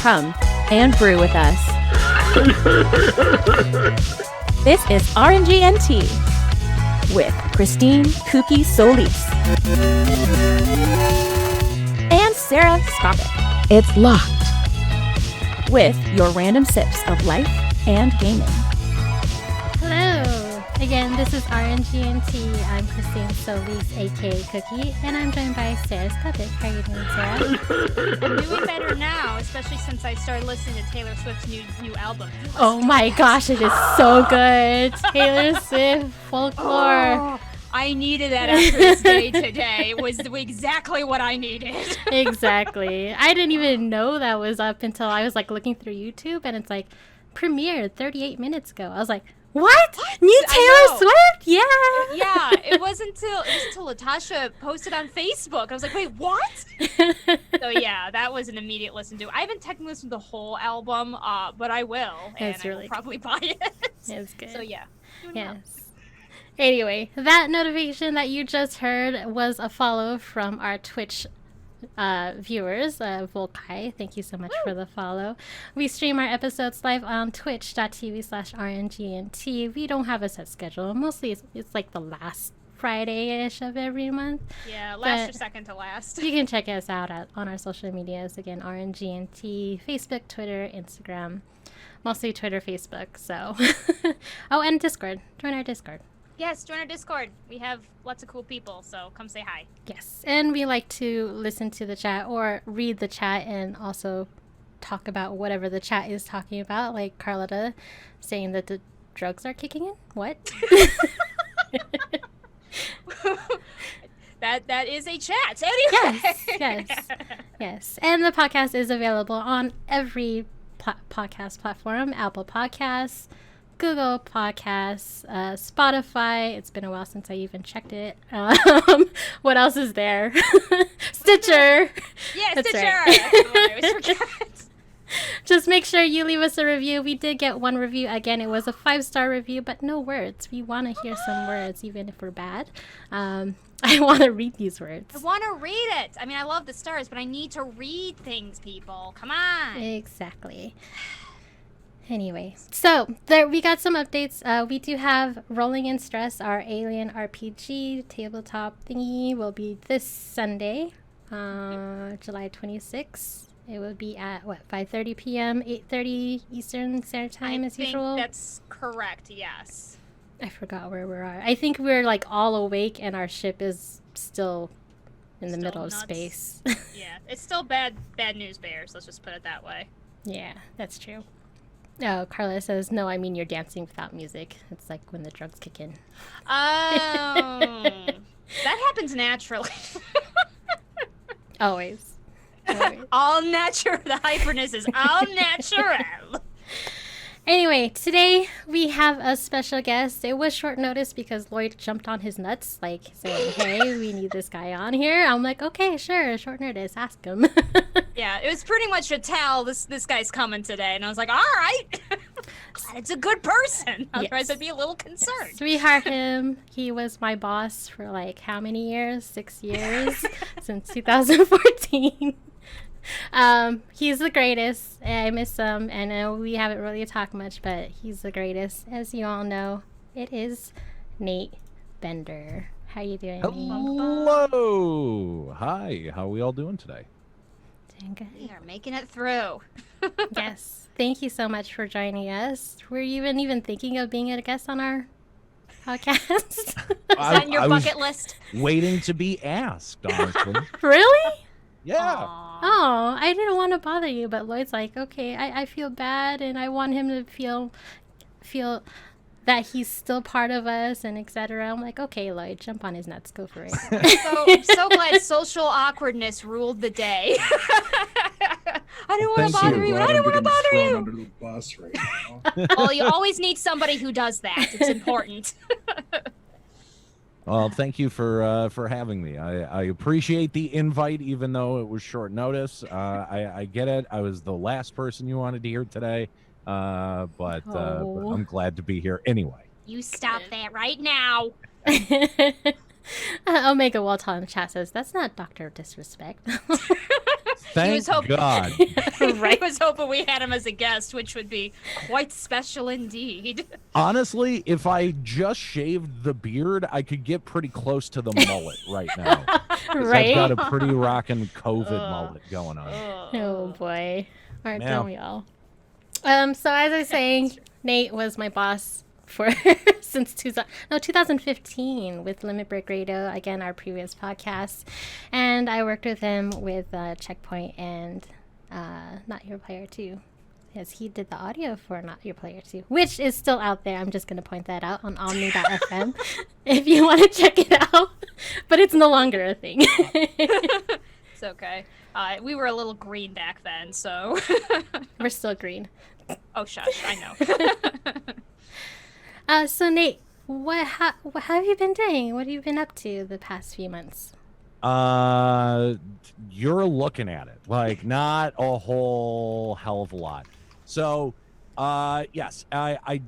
Come and brew with us. This is RNGNT with Christine Kooky Solis and Sarah Skopic. It's locked with your random sips of life and gaming. Hello! Again, this is RNGNT. I'm Christine Solis, aka Cookie, and I'm joined by Sarah Skopic. How are you doing, Sarah? I'm doing better now, especially since I started listening to Taylor Swift's new album. Oh my gosh, it is so good! Taylor Swift, folklore. Oh, I needed that after this day today. It was exactly what I needed. Exactly. I didn't even know that was up until I was like looking through YouTube, and it's like premiered 38 minutes ago. I was like, what? New Taylor Swift? Yeah. Yeah, it wasn't until Latasha posted on Facebook. I was like, wait, what? So yeah, that was an immediate listen to. I haven't technically listened to the whole album, but I will, and I will probably buy it. It's good. So yeah. Yes. Anyway, that notification that you just heard was a follow from our Twitch viewers, Volkai. Thank you so much for the follow. We stream our episodes live on twitch.tv/RNGNT. We don't have a set schedule. Mostly it's like the last Friday-ish of every month. Yeah, last or second to last. You can check us out on our social medias. Again, RNGNT, Facebook, Twitter, Instagram. Mostly Twitter, Facebook. So, oh, and Discord. Join our Discord. Yes, join our Discord. We have lots of cool people, so come say hi. Yes, and we like to listen to the chat or read the chat and also talk about whatever the chat is talking about, like Carlotta saying that the drugs are kicking in. What? That is a chat. Anyway. Yes. And the podcast is available on every podcast platform: Apple Podcasts, Google Podcasts, Spotify. It's been a while since I even checked it. What else is there? Stitcher. Yeah, That's Stitcher. right. That's the one I always forget. Just make sure you leave us a review. We did get one review. Again, it was a 5-star review, but no words. We want to hear some words, even if we're bad. I want to read these words. I want to read it. I mean, I love the stars, but I need to read things, people. Come on. Exactly. Anyway, so there we got some updates. We do have Rolling in Stress, our Alien RPG tabletop thingy, will be this Sunday, July 26th. It will be at 5:30 p.m., 8:30 Eastern Standard Time as usual. I think that's correct. Yes. I forgot where we are. I think we're like all awake and our ship is still in the middle of space. Yeah, it's still bad news bears. Let's just put it that way. Yeah, that's true. Oh, Carla says, no, I mean you're dancing without music. It's like when the drugs kick in. Oh, that happens naturally. Always. All natural. The hyperness is all natural. Anyway, today we have a special guest. It was short notice because Lloyd jumped on his nuts, like saying, hey, we need this guy on here. I'm like, okay, sure, short notice, ask him. Yeah, it was pretty much a tell, this guy's coming today. And I was like, all right, glad it's a good person. Otherwise, I'd be a little concerned. Yes. We hired him. He was my boss for like how many years? 6 years, since 2014. He's the greatest. I miss him, and we haven't really talked much, but he's the greatest. As you all know, it is Nate Bender. How you doing, Nate? Hello. Hi. How are we all doing today? Doing good. We are making it through. Yes. Thank you so much for joining us. Were you even thinking of being a guest on our podcast? Is that in your bucket list? Waiting to be asked, honestly. Really? Yeah. Aww. Oh, I didn't want to bother you, but Lloyd's like, okay, I feel bad, and I want him to feel that he's still part of us, and etc. I'm like, okay, Lloyd, jump on his nuts, go for it. I'm so glad social awkwardness ruled the day. I didn't want to bother you. I didn't want to bother you. Under the bus right now. Well, you always need somebody who does that. It's important. Well, thank you for having me. I appreciate the invite, even though it was short notice. I get it. I was the last person you wanted to hear today, but I'm glad to be here anyway. You stop that right now. Omega Walton in chat says, that's not Dr. Disrespect. Thank God. Right. He was hoping we had him as a guest, which would be quite special indeed. Honestly, if I just shaved the beard, I could get pretty close to the mullet right now. Right? I've got a pretty rockin' COVID mullet going on. Oh boy. Aren't Yeah. we all? So as I was saying, Nate was my boss for since 2015 with Limit Break Radio, again, our previous podcast. And I worked with him with Checkpoint and Not Your Player 2. Yes, he did the audio for Not Your Player 2, which is still out there. I'm just going to point that out on omni.fm if you want to check it out. But it's no longer a thing. It's okay. We were a little green back then, so. We're still green. Oh, shush. I know. So Nate, what have you been doing? What have you been up to the past few months? You're looking at it. Like, not a whole hell of a lot. So, yes, I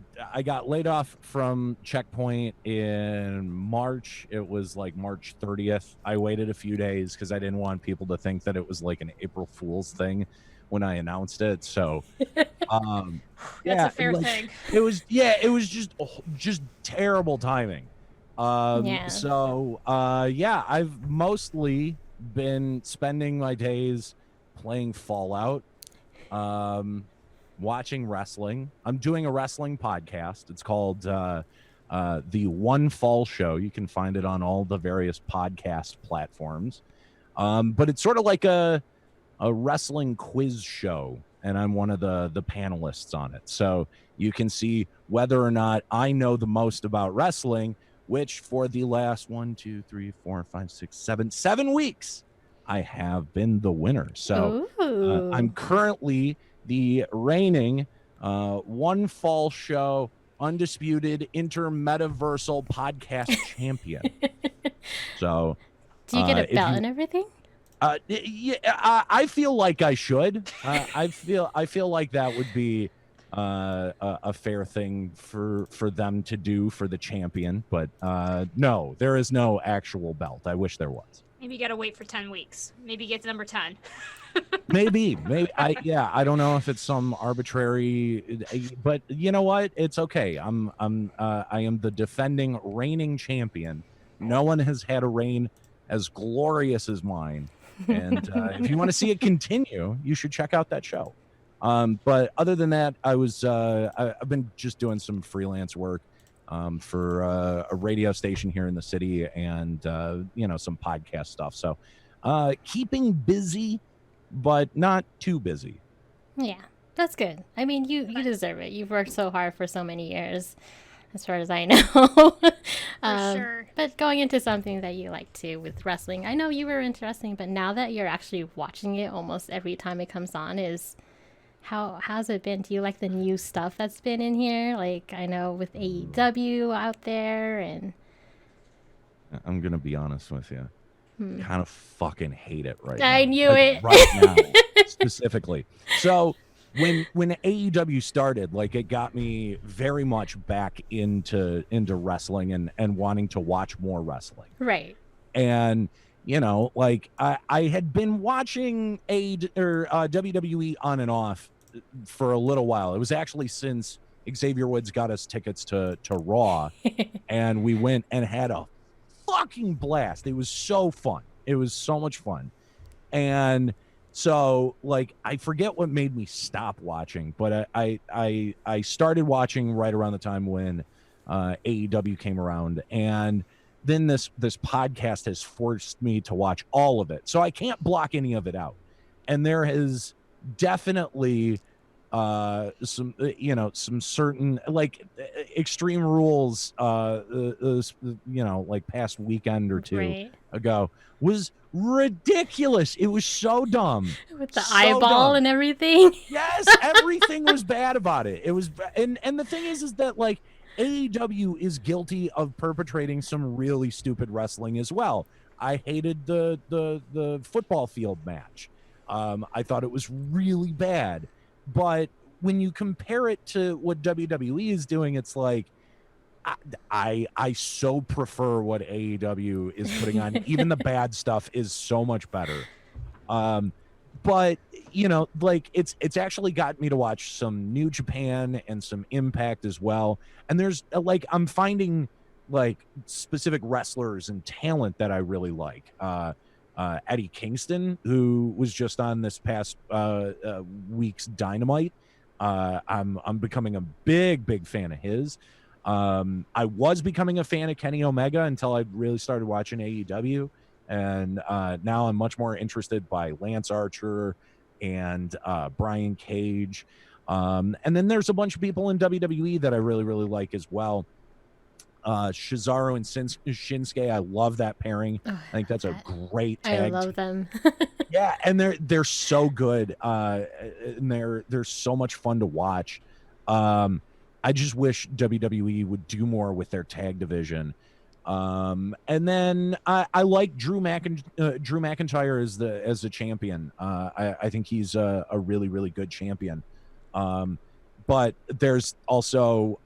got laid off from Checkpoint in March. It was like March 30th. I waited a few days because I didn't want people to think that it was like an April Fool's thing when I announced it. So, That's a fair thing. It was just terrible timing. So, I've mostly been spending my days playing Fallout, watching wrestling. I'm doing a wrestling podcast. It's called The One Fall Show. You can find it on all the various podcast platforms. But it's sort of like a wrestling quiz show, and I'm one of the panelists on it. So you can see whether or not I know the most about wrestling, which for the last 7 weeks, I have been the winner. So I'm currently the reigning One Fall Show undisputed intermetaversal podcast champion. So do you get a belt and everything? Yeah, I feel like I should. I feel like that would be a fair thing for them to do for the champion. But no, there is no actual belt. I wish there was. Maybe you gotta wait for 10 weeks. Maybe get to number 10. maybe I don't know if it's some arbitrary, but you know what? It's okay. I am the defending reigning champion. No one has had a reign as glorious as mine. And if you want to see it continue, you should check out that show. But other than that, I've been just doing some freelance work for a radio station here in the city, and some podcast stuff. So keeping busy, but not too busy. Yeah, that's good. I mean, you deserve it. You've worked so hard for so many years, as far as I know. For sure. But going into something that you like to with wrestling, I know you were into wrestling, but now that you're actually watching it almost every time it comes on, how's it been? Do you like the new stuff that's been in here? Like, I know with AEW out there, and I'm gonna be honest with you. Kind of fucking hate it right now. I knew it. Right now, specifically. So when AEW started, like, it got me very much back into wrestling and wanting to watch more wrestling. Right. And like I had been watching WWE on and off for a little while. It was actually since Xavier Woods got us tickets to Raw, and we went and had a fucking blast. It was so fun. It was so much fun. And so, like, I forget what made me stop watching, but I started watching right around the time when AEW came around, and then this podcast has forced me to watch all of it. So I can't block any of it out. And there is definitely some certain, like, Extreme Rules, like past weekend or two ago was ridiculous. It was so dumb. With the eyeball and everything. Yes, everything was bad about it. It was, and the thing is that, like, AEW is guilty of perpetrating some really stupid wrestling as well. I hated the football field match. I thought it was really bad. But when you compare it to what WWE is doing, it's like, I so prefer what AEW is putting on. Even the bad stuff is so much better. but like it's actually got me to watch some New Japan and some Impact as well. And there's like I'm finding like specific wrestlers and talent that I really like. Eddie Kingston, who was just on this past week's Dynamite. I'm becoming a big fan of his. I was becoming a fan of Kenny Omega until I really started watching AEW. And now I'm much more interested by Lance Archer and Brian Cage. And then there's a bunch of people in WWE that I really like as well. Cesaro and Shinsuke, I love that pairing. I think that's a great tag. I love them. Yeah, and they're so good. And they're so much fun to watch. I just wish WWE would do more with their tag division. And then I like Drew McIntyre as the champion. I think he's a really good champion. But there's also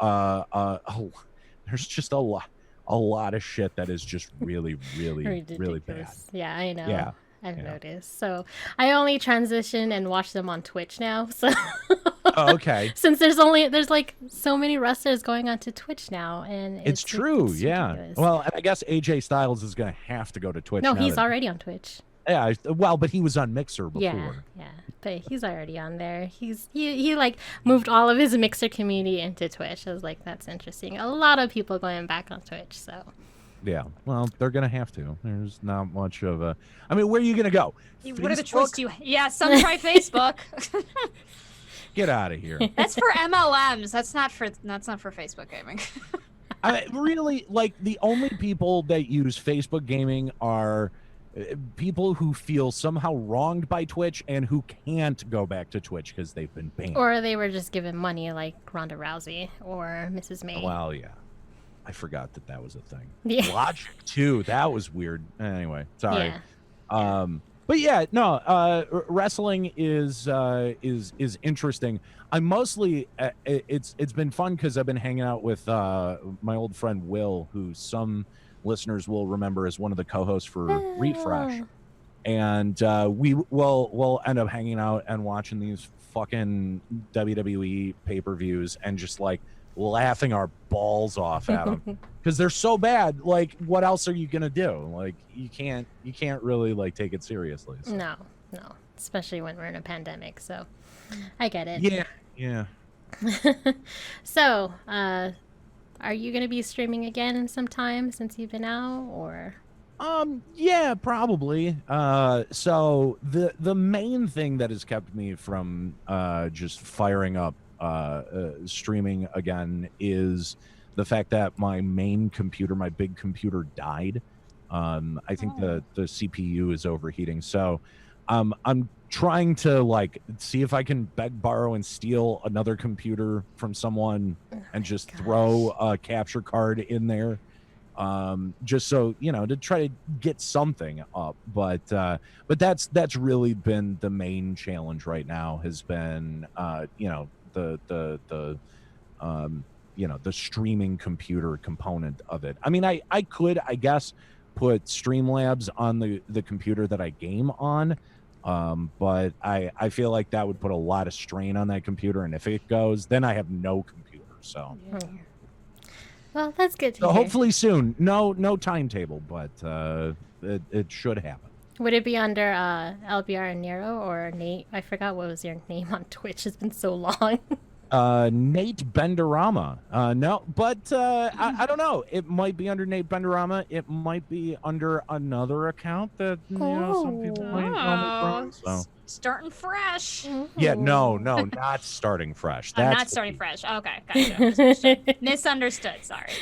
there's just a lot of shit that is just really bad. Yeah, I know. Yeah. I've noticed. So I only transition and watch them on Twitch now. So oh, okay. Since there's like so many wrestlers going on to Twitch now, and it's true. It's yeah. ridiculous. Well, I guess AJ Styles is going to have to go to Twitch. No, now he's that, already on Twitch. Yeah. Well, but he was on Mixer before. Yeah. But he's already on there. He like moved all of his Mixer community into Twitch. I was like, that's interesting. A lot of people going back on Twitch. So. Yeah, well, they're gonna have to. There's not much of a. I mean, where are you gonna go? What are the choices you? Yeah, some try Facebook. Get out of here. That's for MLMs. That's not for Facebook gaming. I really like the only people that use Facebook gaming are people who feel somehow wronged by Twitch and who can't go back to Twitch because they've been banned. Or they were just given money, like Ronda Rousey or Mrs. May. Well, yeah. I forgot that was a thing. Yeah. Logic too. That was weird. Anyway, sorry. Yeah. But yeah, no. Wrestling is interesting. I mostly it's been fun because I've been hanging out with my old friend Will, who some listeners will remember as one of the co-hosts for Refresh, and we'll end up hanging out and watching these fucking WWE pay-per-views and just like laughing our balls off at them because they're so bad. Like, what else are you gonna do? Like, you can't really like take it seriously. So. No, especially when we're in a pandemic. So I get it. Yeah. So, are you gonna be streaming again sometime since you've been out, or? Yeah, probably. So the main thing that has kept me from just firing up streaming again is the fact that my main computer, my big computer, died. I think the CPU is overheating. So I'm trying to like see if I can beg, borrow, and steal another computer from someone and just throw a capture card in there. Just so to try to get something up, but that's really been the main challenge right now. Has been the streaming computer component of it. I mean, I could, I guess, put Streamlabs on the computer that I game on, but I feel like that would put a lot of strain on that computer, and if it goes, then I have no computer. So. Well, that's good to so hear. hopefully soon. No timetable, but it should happen. Would it be under LBR and Nero or Nate? I forgot what was your name on Twitch. It's been so long. Nate Benderama. No, but I don't know. It might be under Nate Benderama. It might be under another account that some people might know me from. So. Starting fresh. Yeah, no, not starting fresh. That's not starting fresh. Okay, gotcha. Misunderstood. Sorry.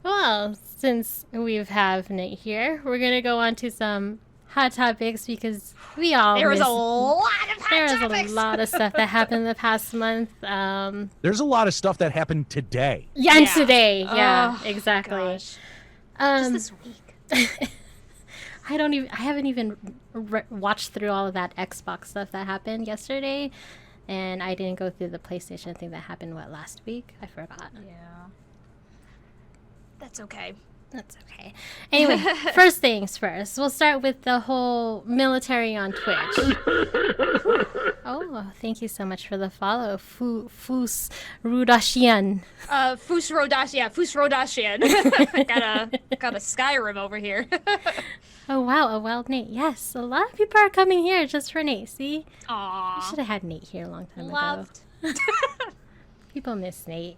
Well, since we have Nate here, we're gonna go on to some hot topics because we all there was a lot of hot topics. There was a lot of stuff that happened in the past month. There's a lot of stuff that happened today. Yeah, and today. Yeah, exactly. Gosh. Just this week. I haven't even watched through all of that Xbox stuff that happened yesterday, and I didn't go through the PlayStation thing that happened last week. I forgot. Yeah. That's okay. That's okay. Anyway, first things first. We'll start with the whole military on Twitch. Oh, thank you so much for the follow, Fus Rudashian. Fus Rodashian. got a Skyrim over here. Oh wow, a wild Nate. Yes, a lot of people are coming here just for Nate. See, Aww. we should have had Nate here a long time Loved. ago. People miss Nate.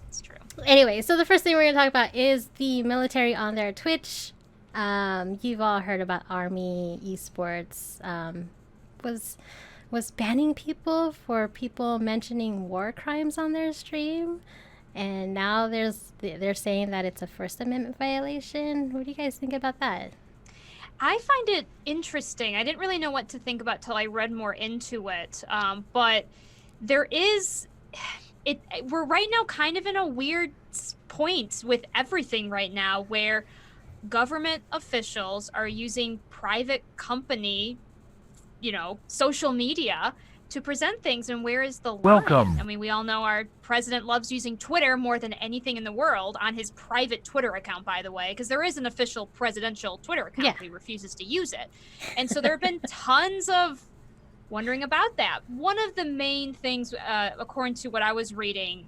It's true. Anyway, so the first thing we're going to talk about is the military on their Twitch. You've all heard about Army Esports. Was banning people for people mentioning war crimes on their stream, and now they're saying that it's a First Amendment violation. What do you guys think about that? I find it interesting. I didn't really know what to think about till I read more into it. But there is we're right now kind of in a weird point with everything right now, where government officials are using private company, social media to present things. And where is the line? Welcome. I mean, we all know our president loves using Twitter more than anything in the world, on his private Twitter account, by the way, because there is an official presidential Twitter account. Yeah. He refuses to use it. And so there have been tons of wondering about that. One of the main things, according to what I was reading,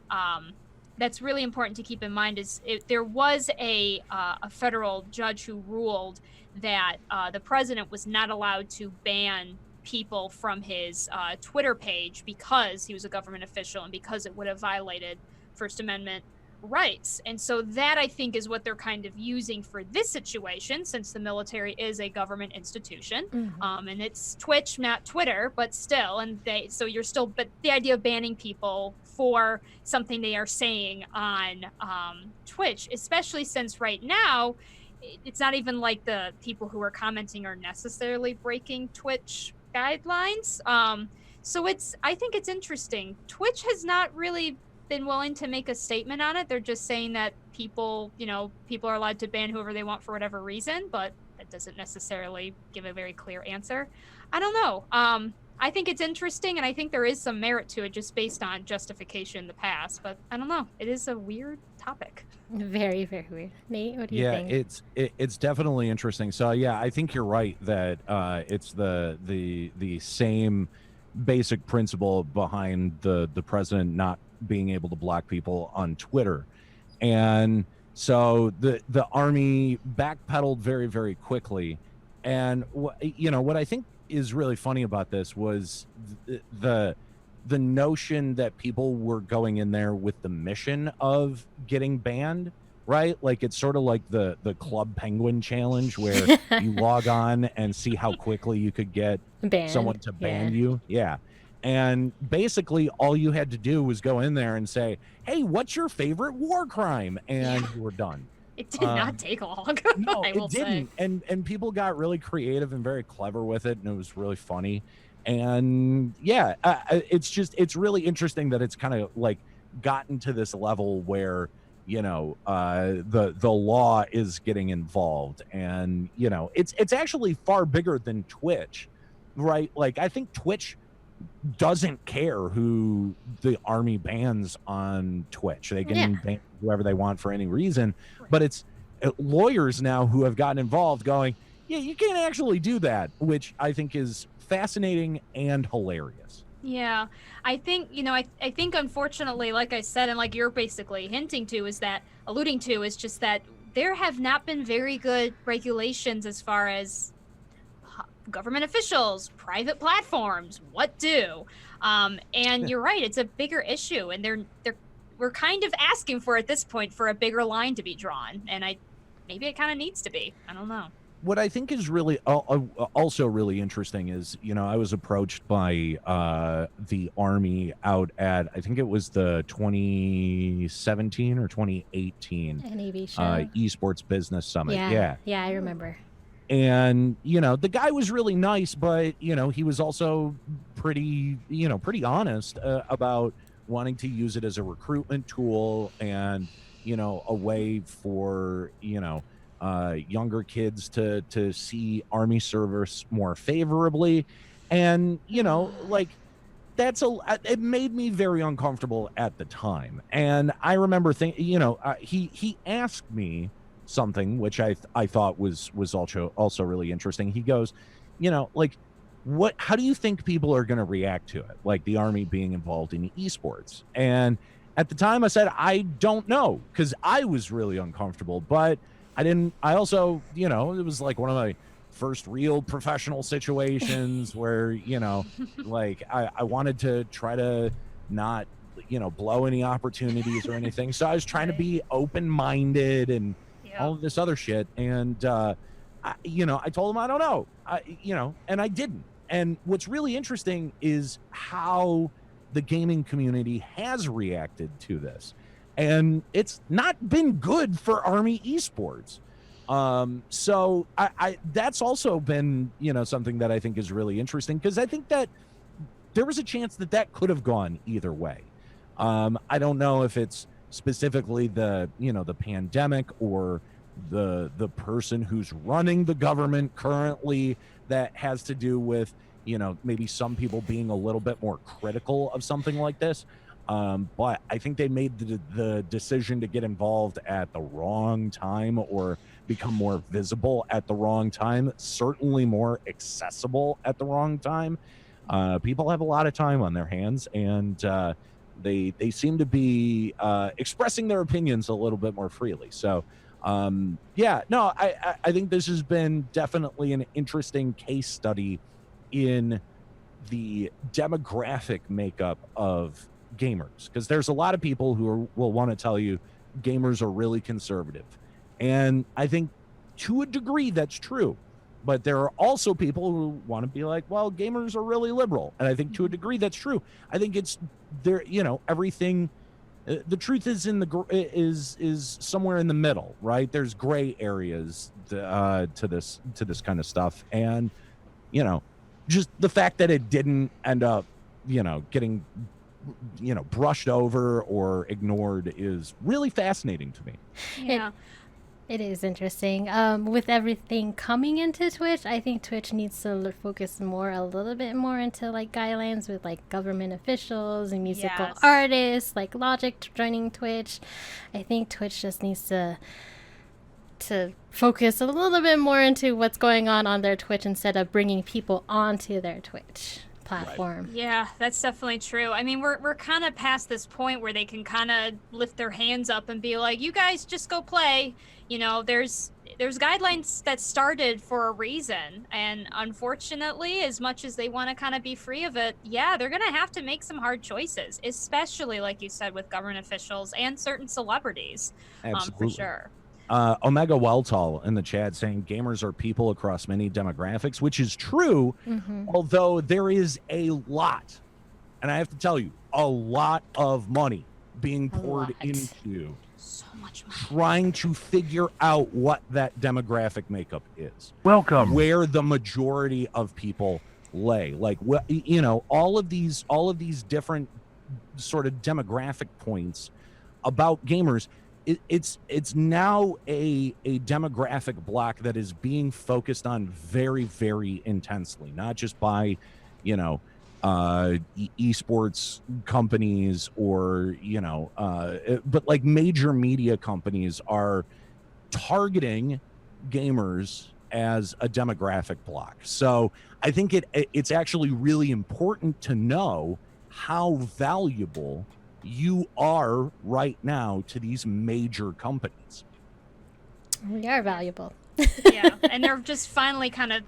that's really important to keep in mind is there was a federal judge who ruled that the president was not allowed to ban people from his Twitter page because he was a government official and because it would have violated First Amendment rights. And so that, I think, is what they're kind of using for this situation, since the military is a government institution. Mm-hmm. And it's Twitch, not Twitter, but still. But the idea of banning people for something they are saying on Twitch, especially since right now it's not even like the people who are commenting are necessarily breaking Twitch guidelines. So I think it's interesting. Twitch has not really been willing to make a statement on it. They're just saying that people are allowed to ban whoever they want for whatever reason, but that doesn't necessarily give a very clear answer. I don't know. I think it's interesting, and I think there is some merit to it just based on justification in the past, but I don't know. It is a weird topic. Very, very weird. Nate, what do you think? Yeah, it's definitely interesting. So yeah, I think you're right that it's the same basic principle behind the president not being able to block people on Twitter. And so the Army backpedaled very, very quickly. And what I think is really funny about this was the notion that people were going in there with the mission of getting banned, right? Like it's sort of like the Club Penguin challenge, where you log on and see how quickly you could get someone to ban you. Yeah. And basically all you had to do was go in there and say, hey, what's your favorite war crime? And you were done. It did not take long. No, I will it didn't. say. And people got really creative and very clever with it, and it was really funny. And yeah, it's really interesting that it's kind of like gotten to this level where the law is getting involved, and it's actually far bigger than Twitch, right? Like I think Twitch doesn't care who the Army bans on Twitch. They can ban whoever they want for any reason, but it's lawyers now who have gotten involved going, yeah, you can't actually do that, which I think is fascinating and hilarious. Yeah, I think, I think unfortunately, like I said, and like you're basically alluding to, is just that there have not been very good regulations as far as government officials, private platforms, what do. And you're right, it's a bigger issue, and we're kind of asking for, at this point, for a bigger line to be drawn, and maybe it kind of needs to be. I don't know. What I think is really also really interesting is, I was approached by the Army out at, I think it was the 2017 or 2018 Esports Business Summit. Yeah, I remember. And, the guy was really nice, but, he was also pretty honest about wanting to use it as a recruitment tool and, a way for, younger kids to see Army service more favorably. And, it made me very uncomfortable at the time. And I remember he asked me something which I thought was also really interesting. He goes, like, how do you think people are going to react to it, like the Army being involved in esports? And at the time I said I don't know, because I was really uncomfortable, but I also, it was like one of my first real professional situations where, like I wanted to try to not, blow any opportunities or anything. So I was trying to be open-minded and all of this other shit. And, I told him, I don't know, and I didn't. And what's really interesting is how the gaming community has reacted to this. And it's not been good for Army esports. So I that's also been, something that I think is really interesting, because I think that there was a chance that could have gone either way. I don't know if it's specifically the pandemic or the person who's running the government currently that has to do with, maybe some people being a little bit more critical of something like this. But I think they made the decision to get involved at the wrong time, or become more visible at the wrong time, certainly more accessible at the wrong time. People have a lot of time on their hands, and they seem to be expressing their opinions a little bit more freely. So I think this has been definitely an interesting case study in the demographic makeup of gamers, because there's a lot of people who will want to tell you gamers are really conservative, and I think to a degree that's true, but there are also people who want to be like, well, gamers are really liberal, and I think to a degree that's true. I think it's there, everything, the truth is is somewhere in the middle, right? There's gray areas to this kind of stuff, and just the fact that it didn't end up getting brushed over or ignored is really fascinating to me. Yeah. It is interesting. With everything coming into Twitch, I think Twitch needs to focus a little bit more into like guidelines with like government officials and musical artists, like Logic joining Twitch. I think Twitch just needs to focus a little bit more into what's going on their Twitch, instead of bringing people onto their Twitch platform. Right. Yeah, that's definitely true. I mean, we're kind of past this point where they can kind of lift their hands up and be like, you guys just go play. There's guidelines that started for a reason, and unfortunately, as much as they want to kind of be free of it, they're gonna have to make some hard choices, especially like you said with government officials and certain celebrities. Absolutely. For sure. Omega Welltall in the chat saying gamers are people across many demographics, which is true, although there is a lot, and I have to tell you, a lot of money being poured into so much money trying to figure out what that demographic makeup is. Welcome. Where the majority of people lay. Like, all of these different sort of demographic points about gamers. It's now a demographic block that is being focused on very, very intensely, not just by, esports companies or, but like major media companies are targeting gamers as a demographic block. So I think it's actually really important to know how valuable you are right now to these major companies. We are valuable. Yeah, and they're just finally kind of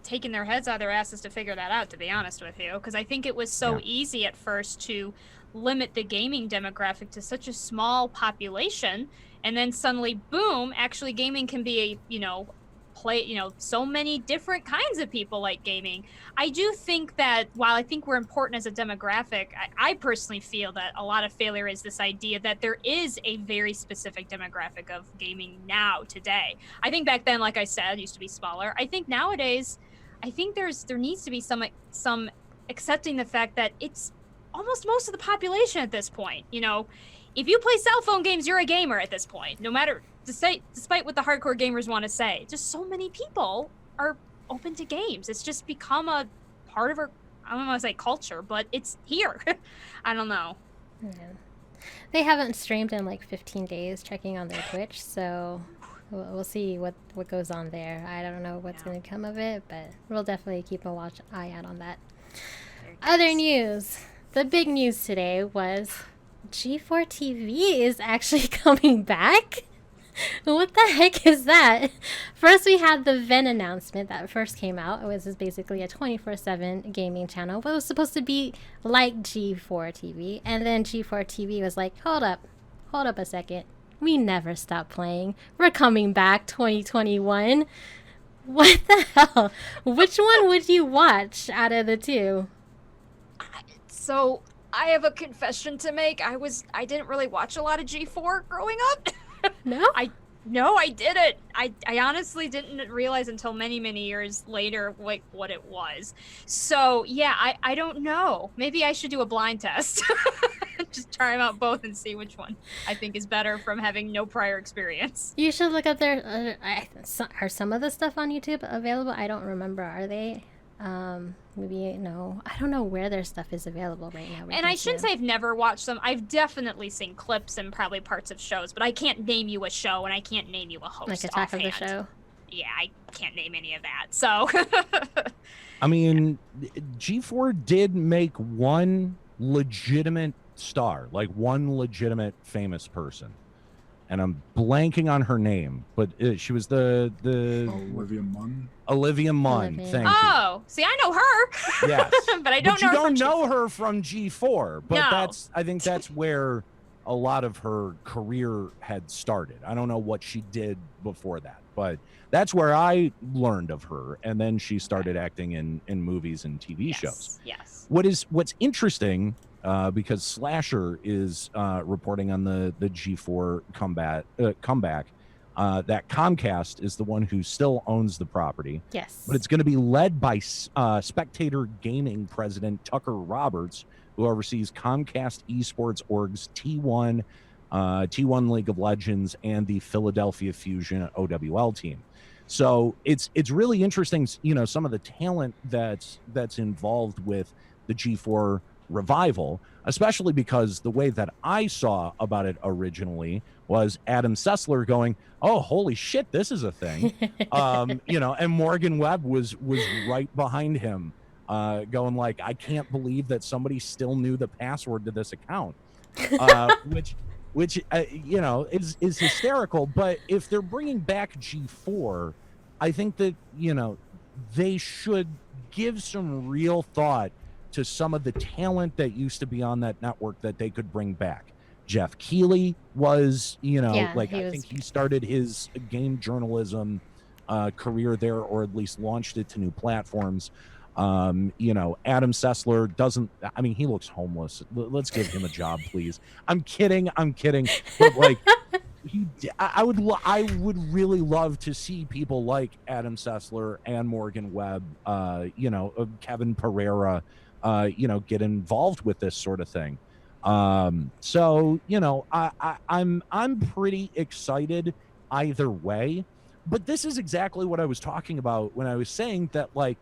taking their heads out of their asses to figure that out, to be honest with you, because I think it was so easy at first to limit the gaming demographic to such a small population, and then suddenly, boom, actually gaming can be so many different kinds of people like gaming. I do think that while I think we're important as a demographic, I personally feel that a lot of failure is this idea that there is a very specific demographic of gaming now today. I think back then, like I said, it used to be smaller. I think nowadays, there needs to be some accepting the fact that it's almost most of the population at this point. If you play cell phone games, you're a gamer at this point, no matter despite what the hardcore gamers want to say. Just so many people are open to games. It's just become a part of our, I don't want to say culture, but it's here. I don't know. Yeah. They haven't streamed in like 15 days checking on their Twitch, so we'll see what goes on there. I don't know what's going to come of it, but we'll definitely keep a eye out on that. Other news. The big news today was G4 TV is actually coming back. What the heck is that? First, we had the Venn announcement that first came out. It was basically a 24/7 gaming channel, but it was supposed to be like G4 TV. And then G4 TV was like, hold up a second. We never stop playing. We're coming back 2021. What the hell? Which one would you watch out of the two? So I have a confession to make. I didn't really watch a lot of G4 growing up. No? No, I didn't. I honestly didn't realize until many, many years later like what it was. So yeah, I don't know. Maybe I should do a blind test. Just try them out both and see which one I think is better from having no prior experience. You should look up their. Are some of the stuff on YouTube available? I don't remember. Are they? Maybe no. I don't know where their stuff is available right now. And I shouldn't say I've never watched them. I've definitely seen clips and probably parts of shows, but I can't name you a show and I can't name you a host. Like Attack of the Show. Yeah, I can't name any of that. So. I mean, G4 did make one legitimate star, like one legitimate famous person, and I'm blanking on her name, but she was the Olivia Munn. Olivia Munn. Thank you. Oh, see, I know her. Yes, but I don't but know. You her don't from know G4. her from G4, but No. I think that's where a lot of her career had started. I don't know what she did before that, but that's where I learned of her, and then she started acting in movies and TV shows. Yes. What's interesting, because Slasher is reporting on the G4 comeback, that Comcast is the one who still owns the property. Yes. But it's going to be led by Spectator Gaming president Tucker Roberts, who oversees Comcast Esports Org's T1, T1 League of Legends, and the Philadelphia Fusion OWL team. So it's really interesting, some of the talent that's involved with the G4 revival, especially because the way that I saw about it originally was Adam Sessler going, "Oh, holy shit, this is a thing," and Morgan Webb was right behind him, going like, "I can't believe that somebody still knew the password to this account," which is hysterical. But if they're bringing back G4, I think that they should give some real thought to some of the talent that used to be on that network that they could bring back. Jeff Keighley was, I think he started his game journalism career there, or at least launched it to new platforms. Adam Sessler he looks homeless. Let's give him a job, please. I'm kidding. But I would really love to see people like Adam Sessler and Morgan Webb, Kevin Pereira, get involved with this sort of thing. I'm pretty excited either way, but this is exactly what I was talking about when I was saying that, like,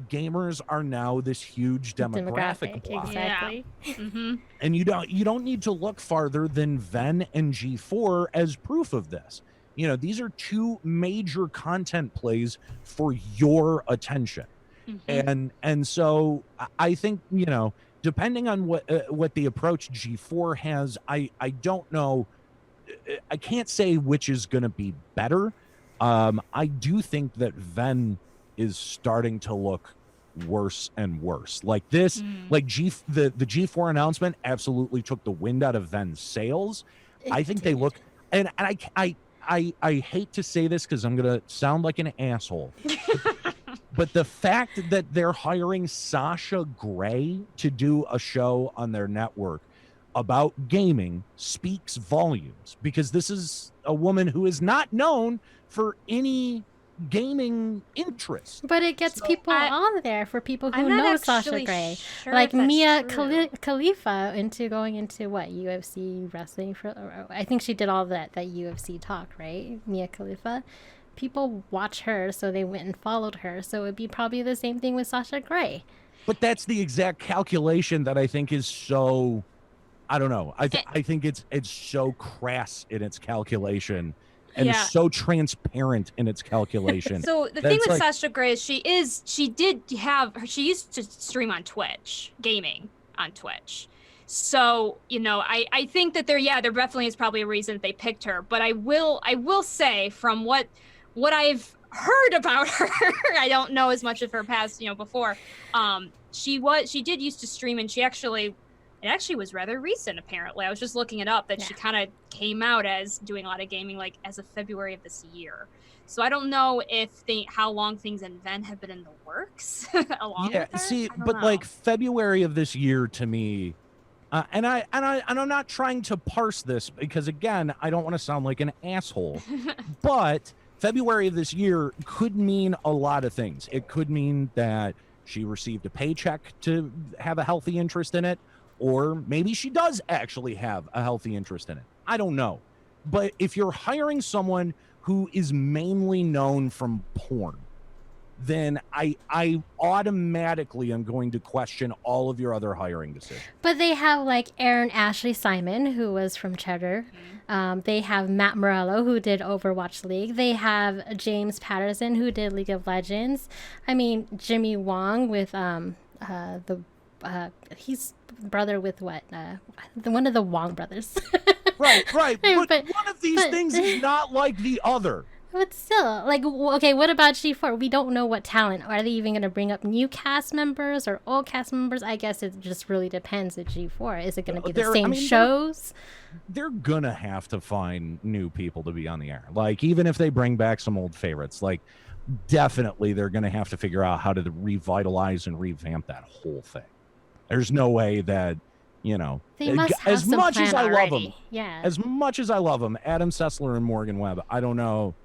gamers are now this huge demographic block. Exactly. Yeah. Mm-hmm. And you don't need to look farther than Venn and G4 as proof of this. These are two major content plays for your attention. Mm-hmm. And so I think, depending on what the approach G4 has, I don't know. I can't say which is going to be better. I do think that Venn is starting to look worse and worse. Like this, the G4 announcement absolutely took the wind out of Venn's sails. I think they look, and I hate to say this because I'm gonna sound like an asshole, but the fact that they're hiring Sasha Grey to do a show on their network about gaming speaks volumes, because this is a woman who is not known for any gaming interest. But it gets people on there, for people who I'm know not Sasha Grey, sure like if that's Mia true. Khalifa, going into what, UFC wrestling for. I think she did all that UFC talk, right? Mia Khalifa. People watch her, so they went and followed her. So it'd be probably the same thing with Sasha Grey. But that's the exact calculation that I think is so. I don't know. I think it's so crass in its calculation. and so transparent in its calculation. So the thing with Sasha Grey is she used to stream on Twitch, gaming on Twitch. So, you know, I think that there definitely is probably a reason that they picked her, but I will say from what I've heard about her, I don't know as much of her past, you know, before. She did used to stream, and it actually was rather recent, apparently. I was just looking it up that she kind of came out as doing a lot of gaming like as of February of this year. So I don't know how long things in Venn have been in the works along with her. See, but like February of this year to me, and I'm not trying to parse this because again, I don't want to sound like an asshole, but February of this year could mean a lot of things. It could mean that she received a paycheck to have a healthy interest in it, or maybe she does actually have a healthy interest in it. I don't know. But if you're hiring someone who is mainly known from porn, then I automatically am going to question all of your other hiring decisions. But they have like Aaron Ashley Simon, who was from Cheddar. They have Matt Morello, who did Overwatch League. They have James Patterson, who did League of Legends. I mean, Jimmy Wong with he's brother with what? One of the Wong brothers. Right. But one of these things is not like the other. But still, like, okay, what about G4? We don't know what talent. Are they even going to bring up new cast members or old cast members? I guess it just really depends at G4. Is it going to be the same shows? They're going to have to find new people to be on the air. Like, even if they bring back some old favorites, like, definitely they're going to have to figure out how to revitalize and revamp that whole thing. There's no way that, you know, they must have as much as I love them, as much as I love them, Adam Sessler and Morgan Webb, I don't know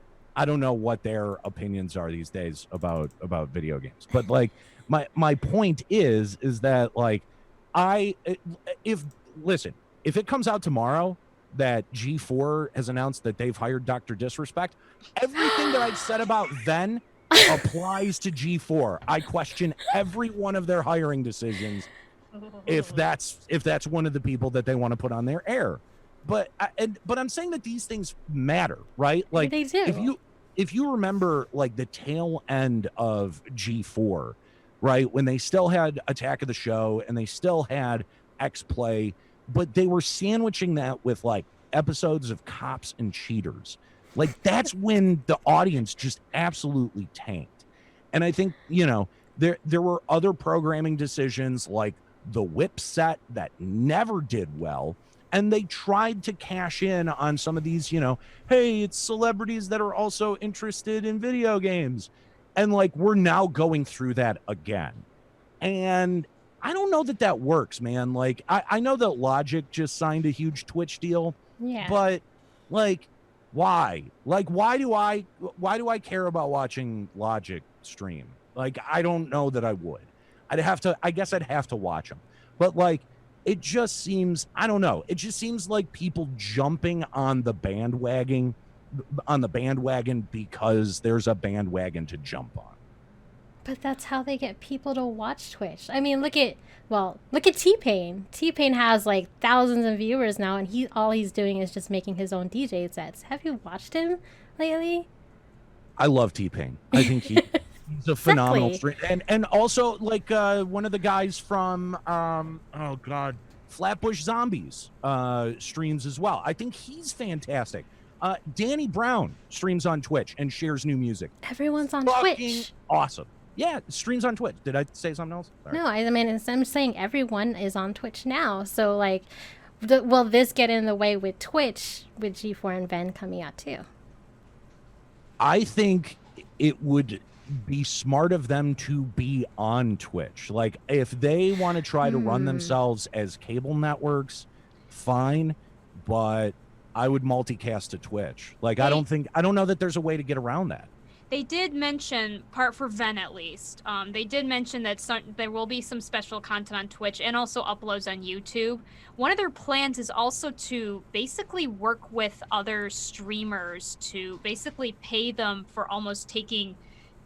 what their opinions are these days about video games. But like my point is that like if it comes out tomorrow that G4 has announced that they've hired Dr. Disrespect, everything that I've said about Venn applies to G4. I question every one of their hiring decisions if that's one of the people that they want to put on their air. But I'm saying that these things matter, right? Like they do. If you remember like the tail end of G4, right, when they still had Attack of the Show and they still had X-Play, but they were sandwiching that with like episodes of Cops and Cheaters. Like that's when the audience just absolutely tanked. And I think, you know, there were other programming decisions like the Whip set that never did well. And they tried to cash in on some of these, you know, hey, it's celebrities that are also interested in video games. And like, we're now going through that again. And I don't know that works, man. Like, I know that Logic just signed a huge Twitch deal. Yeah. But like, why? Like, why do I care about watching Logic stream? Like, I don't know that I would. I guess I'd have to watch them. But like, it just seems, I don't know. It just seems like people jumping on the bandwagon because there's a bandwagon to jump on. But that's how they get people to watch Twitch. I mean, look at T-Pain. T-Pain has like thousands of viewers now, and all he's doing is just making his own DJ sets. Have you watched him lately? I love T-Pain. I think he's a phenomenal streamer. And also like one of the guys from Flatbush Zombies streams as well. I think he's fantastic. Danny Brown streams on Twitch and shares new music. Everyone's on Twitch. Awesome. Yeah, streams on Twitch. Did I say something else? Sorry. No, I mean, I'm saying everyone is on Twitch now. So like, will this get in the way with Twitch with G4 and Venn coming out too? I think it would be smart of them to be on Twitch. Like if they want to try to run themselves as cable networks, fine, but I would multicast to Twitch. Like I don't know that there's a way to get around that. They did mention, part for Venn at least, they did mention that there will be some special content on Twitch and also uploads on YouTube. One of their plans is also to basically work with other streamers to basically pay them for almost taking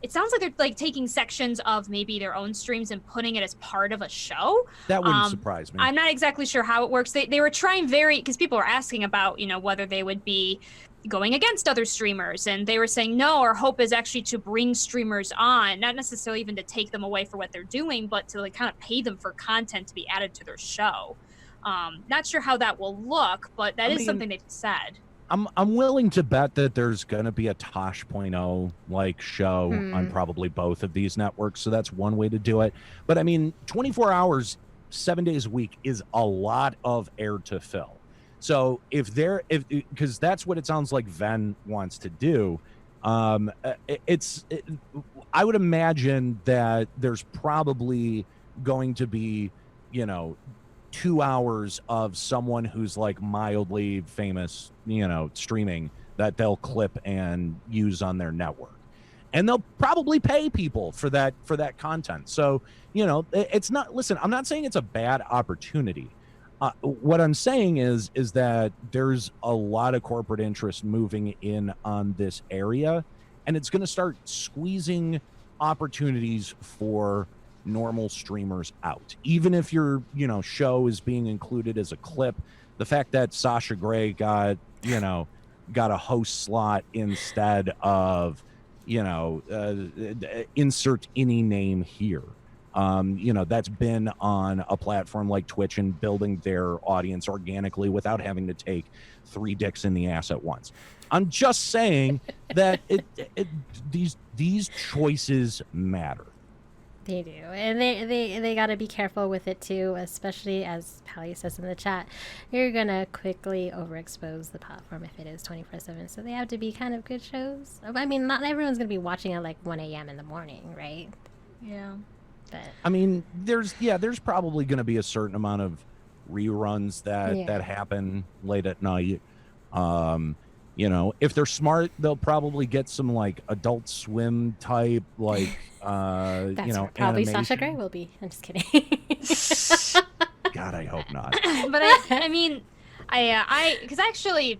it sounds like they're like taking sections of maybe their own streams and putting it as part of a show. That wouldn't surprise me. I'm not exactly sure how it works. They were trying because people were asking about, whether they would be going against other streamers, and they were saying, no, our hope is actually to bring streamers on, not necessarily even to take them away for what they're doing, but to like kind of pay them for content to be added to their show. Not sure how that will look, but that is something they've said. I'm willing to bet that there's going to be a Tosh.0 like show on probably both of these networks. So that's one way to do it. But I mean, 24 hours, 7 days a week is a lot of air to fill. So because that's what it sounds like Venn wants to do. I would imagine that there's probably going to be, 2 hours of someone who's like mildly famous, streaming that they'll clip and use on their network. And they'll probably pay people for that content. So, it's not, listen, I'm not saying it's a bad opportunity. What I'm saying is that there's a lot of corporate interest moving in on this area, and it's going to start squeezing opportunities for normal streamers out. Even if your show is being included as a clip, the fact that Sasha Grey got a host slot instead of insert any name here, that's been on a platform like Twitch and building their audience organically without having to take 3 dicks in the ass at once. I'm just saying that these choices matter. They do, and they got to be careful with it too, especially as Pally says in the chat, you're gonna quickly overexpose the platform if it is 24/7. So they have to be kind of good shows. I mean, not everyone's gonna be watching at like 1 a.m. in the morning, right? Yeah. But I mean, there's probably going to be a certain amount of reruns that happen late at night. If they're smart, they'll probably get some like Adult Swim type like that's where probably animation. Sasha Grey will be. I'm just kidding. God, I hope not. But I mean, because actually,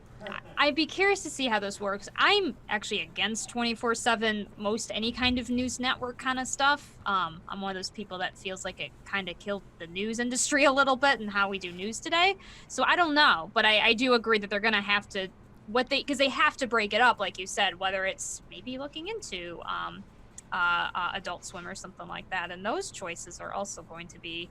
I'd be curious to see how this works. I'm actually against 24/7 most any kind of news network kind of stuff. I'm one of those people that feels like it kind of killed the news industry a little bit and how we do news today. So I don't know, but I do agree that they're gonna have to because they have to break it up, like you said, whether it's maybe looking into Adult Swim or something like that, and those choices are also going to be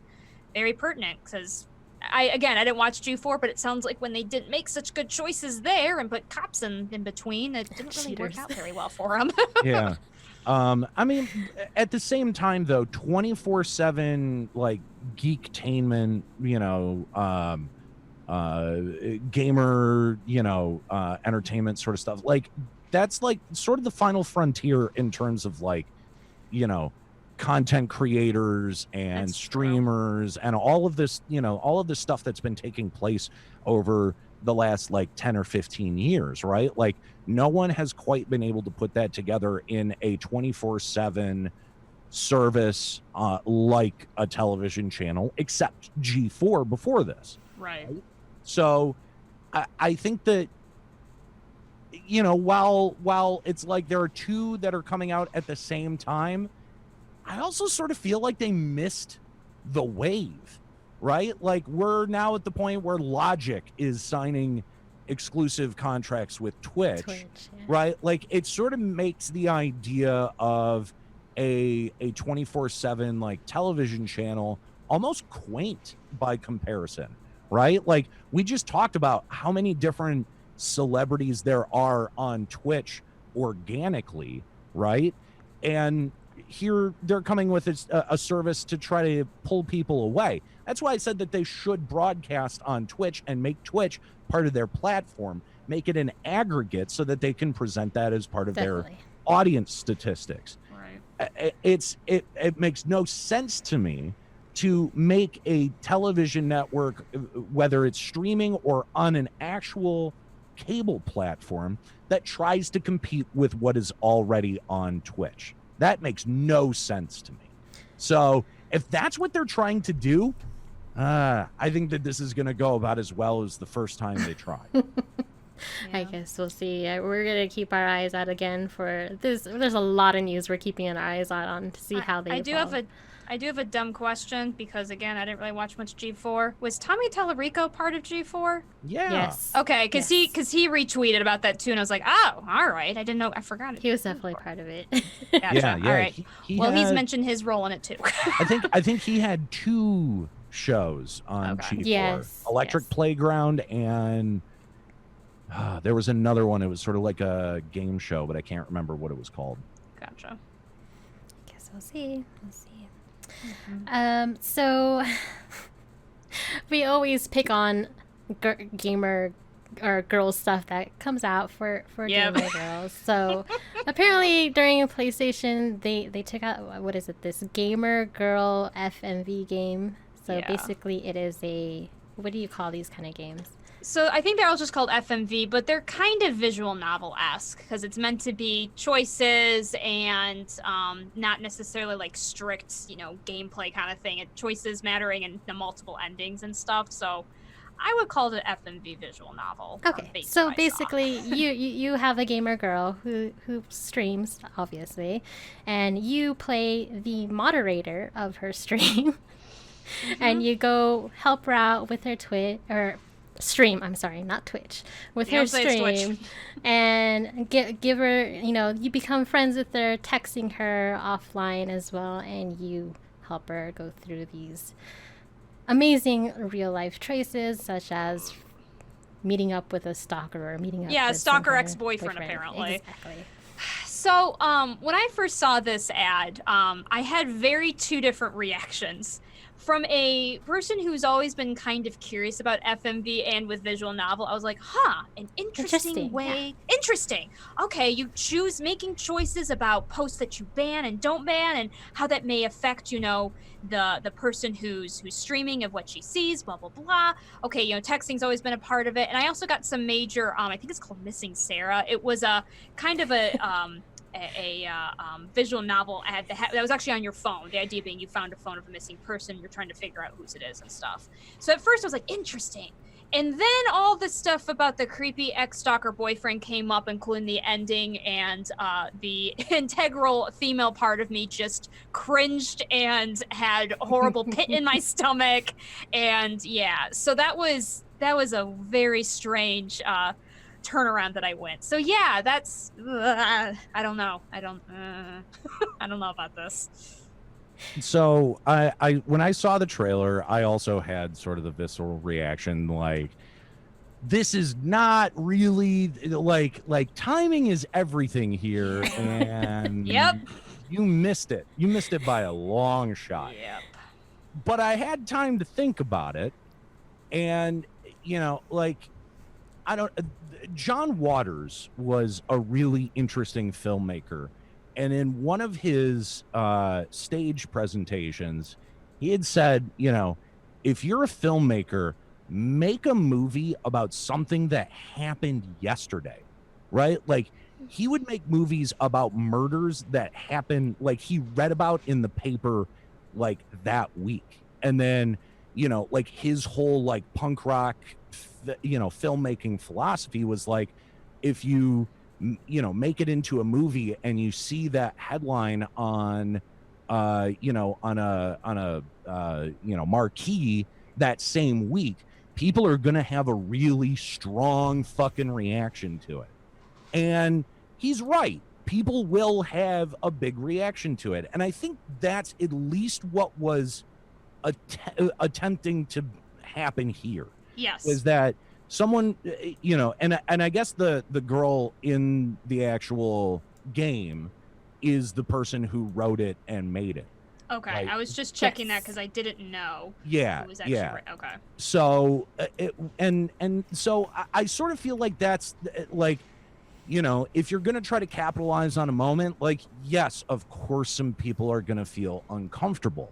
very pertinent because I didn't watch G4, but it sounds like when they didn't make such good choices there and put cops in between, it didn't really work out very well for them. Yeah. I mean, at the same time, though, 24/7 like geektainment, gamer, entertainment sort of stuff. Like that's like sort of the final frontier in terms of like, content creators and streamers and all of this stuff that's been taking place over the last like 10 or 15 years, right? Like no one has quite been able to put that together in a 24/7 service like a television channel, except G4 before this. Right. So I think that, while it's like there are two that are coming out at the same time, I also sort of feel like they missed the wave, right? Like we're now at the point where Logic is signing exclusive contracts with Twitch Yeah. right? Like it sort of makes the idea of a 24/7 like television channel almost quaint by comparison, right? Like we just talked about how many different celebrities there are on Twitch organically, right? And here they're coming with a service to try to pull people away. That's why I said that they should broadcast on Twitch and make Twitch part of their platform, make it an aggregate so that they can present that as part of their audience statistics. Right. It makes no sense to me to make a television network, whether it's streaming or on an actual cable platform, that tries to compete with what is already on Twitch. That makes no sense to me. So if that's what they're trying to do, I think that this is going to go about as well as the first time they tried. I guess we'll see. We're gonna keep our eyes out again for this. There's a lot of news we're keeping our eyes out on to see how they evolve. I do have a dumb question because again I didn't really watch much G4. Was Tommy Tallarico part of G4? Yeah. Yes. Okay, because he retweeted about that too, and I was like, oh, all right. I didn't know. I forgot it. He was definitely part of it. Gotcha. Yeah. All right. He's had, mentioned his role in it too. I think he had 2 shows on G4. Yes. Electric Playground and there was another one. It was sort of like a game show, but I can't remember what it was called. Gotcha. Guess we'll see. So we always pick on gamer or girl stuff that comes out for gamer girls. So apparently during a PlayStation they took out, what is it, this gamer girl FMV game. So basically it is what do you call these kind of games? So I think they're all just called FMV, but they're kind of visual novel-esque because it's meant to be choices and not necessarily like strict, gameplay kind of thing. Choices mattering and the multiple endings and stuff. So I would call it an FMV visual novel. Okay, so basically you have a gamer girl who streams, obviously, and you play the moderator of her stream, and you go help her out with her stream, I'm sorry, not Twitch, with her stream, and give her, you become friends with her, texting her offline as well, and you help her go through these amazing real life choices, such as meeting up with a stalker or meeting up with stalker ex-boyfriend apparently. Exactly. So when I first saw this ad, I had 2 different reactions. From a person who's always been kind of curious about FMV and with visual novel, I was like, an interesting way. Yeah. Interesting. Okay, you choose making choices about posts that you ban and don't ban and how that may affect, the person who's streaming of what she sees, blah, blah, blah. Okay, texting's always been a part of it. And I also got some major, I think it's called Missing Sarah. It was a kind of a visual novel ad that was actually on your phone. The idea being you found a phone of a missing person, you're trying to figure out whose it is and stuff. So at first I was like, interesting. And then all this stuff about the creepy ex-stalker boyfriend came up, including the ending, and the integral female part of me just cringed and had a horrible pit in my stomach. And so that was a very strange turnaround that I went. So that's I don't know. I don't know about this. So I when I saw the trailer, I also had sort of the visceral reaction, like, this is not really like timing is everything here, and you missed it. You missed it by a long shot. Yep. But I had time to think about it, and John Waters was a really interesting filmmaker. And in one of his stage presentations, he had said, if you're a filmmaker, make a movie about something that happened yesterday, right? Like, he would make movies about murders that happened, like, he read about in the paper, like, that week. And then, his whole, punk rock, filmmaking philosophy was like, if you make it into a movie and you see that headline on marquee that same week, people are going to have a really strong fucking reaction to it. And he's right. People will have a big reaction to it. And I think that's at least what was attempting to happen here. Yes. Is that someone, and I guess the girl in the actual game is the person who wrote it and made it. Okay, I was just checking that because I didn't know. Yeah, who was actually right. Okay. So, so I sort of feel like that's like, if you're gonna try to capitalize on a moment, like, yes, of course, some people are gonna feel uncomfortable.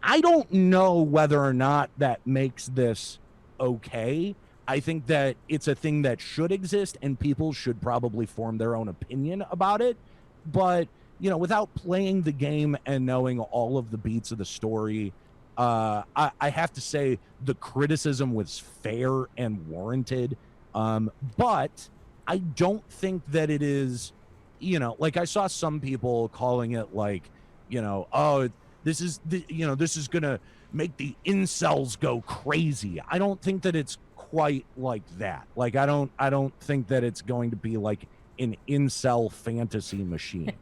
I don't know whether or not that makes this okay. I think that it's a thing that should exist and people should probably form their own opinion about it. But, without playing the game and knowing all of the beats of the story, I have to say the criticism was fair and warranted. But I don't think that it is, like I saw some people calling it like, oh, this is going to make the incels go crazy. I don't think that it's quite like that. Like, I don't think that it's going to be like an incel fantasy machine.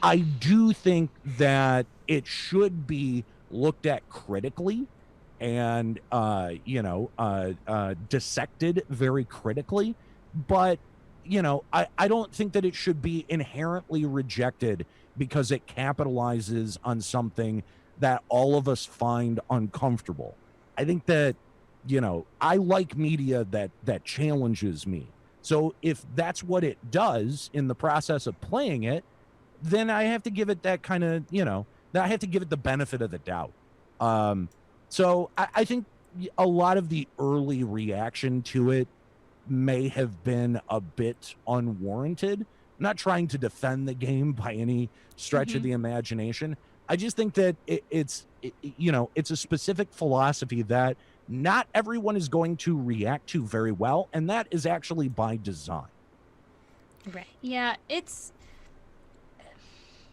I do think that it should be looked at critically and dissected very critically, but I don't think that it should be inherently rejected because it capitalizes on something that all of us find uncomfortable. I think that I like media that challenges me. So if that's what it does in the process of playing it, then I have to give it that kind of, I have to give it the benefit of the doubt. So I think a lot of the early reaction to it may have been a bit unwarranted. I'm not trying to defend the game by any stretch of the imagination. I just think that it's a specific philosophy that not everyone is going to react to very well, and that is actually by design. Right. Yeah, it's...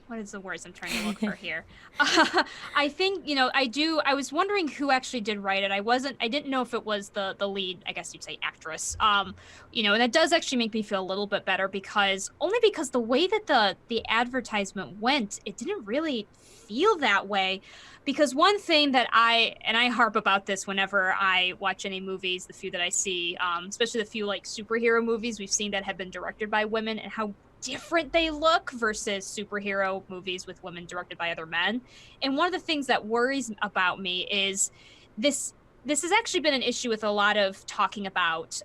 What is the words I'm trying to look for here? I think, I was wondering who actually did write it. I didn't know if it was the lead, I guess you'd say actress. And that does actually make me feel a little bit better because the way that the advertisement went, it didn't really feel that way. Because one thing that I harp about this whenever I watch any movies, the few that I see, especially the few like superhero movies we've seen that have been directed by women and how different they look versus superhero movies with women directed by other men. And one of the things that worries about me is this has actually been an issue with a lot of talking about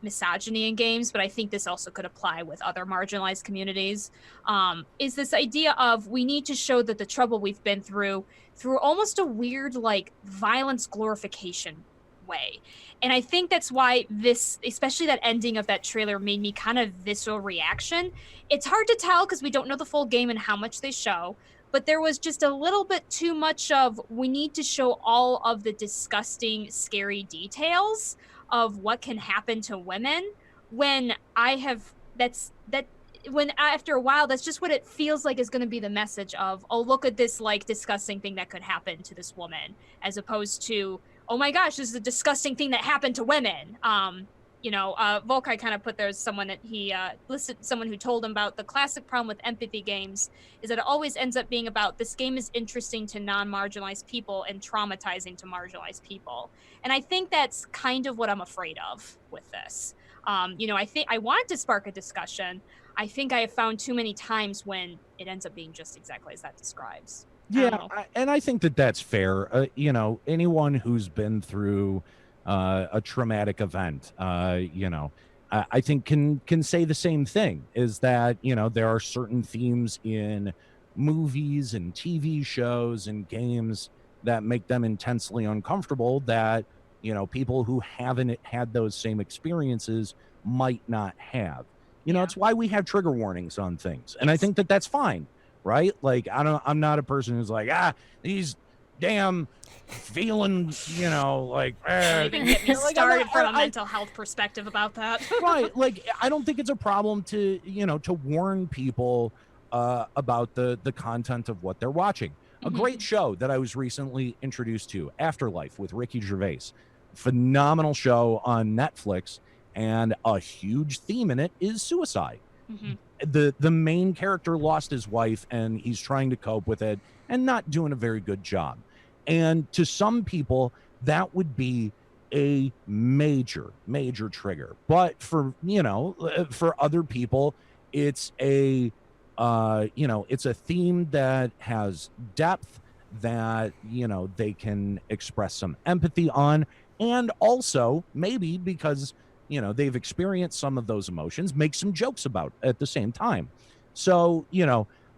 misogyny in games, but I think this also could apply with other marginalized communities, is this idea of we need to show that the trouble we've been through almost a weird like violence glorification way. And I think that's why this, especially that ending of that trailer, made me kind of visceral reaction. It's hard to tell because we don't know the full game and how much they show, but there was just a little bit too much of we need to show all of the disgusting, scary details of what can happen to women when when after a while, that's just what it feels like is going to be the message of, oh, look at this like disgusting thing that could happen to this woman, as opposed to, oh my gosh, this is a disgusting thing that happened to women. Volkai kind of put there as someone that he listed, someone who told him about the classic problem with empathy games is that it always ends up being about this game is interesting to non-marginalized people and traumatizing to marginalized people. And I think that's kind of what I'm afraid of with this. I think I wanted to spark a discussion. I think I have found too many times when it ends up being just exactly as that describes. Yeah, and I think that that's fair. Anyone who's been through a traumatic event, I think can say the same thing, is that, there are certain themes in movies and TV shows and games that make them intensely uncomfortable that, people who haven't had those same experiences might not have. It's why we have trigger warnings on things. And I think that that's fine, right? Like, I'm not a person who's like, these damn feelings, like, don't even get me started from a mental health perspective about that. Right. Like, I don't think it's a problem to, to warn people about the content of what they're watching. A great show that I was recently introduced to, Afterlife with Ricky Gervais. Phenomenal show on Netflix. And a huge theme in it is suicide. The main character lost his wife and he's trying to cope with it and not doing a very good job. And to some people, that would be a major trigger. But for other people, it's a theme that has depth that, they can express some empathy on. And also maybe because they've experienced some of those emotions, make some jokes about at the same time. So,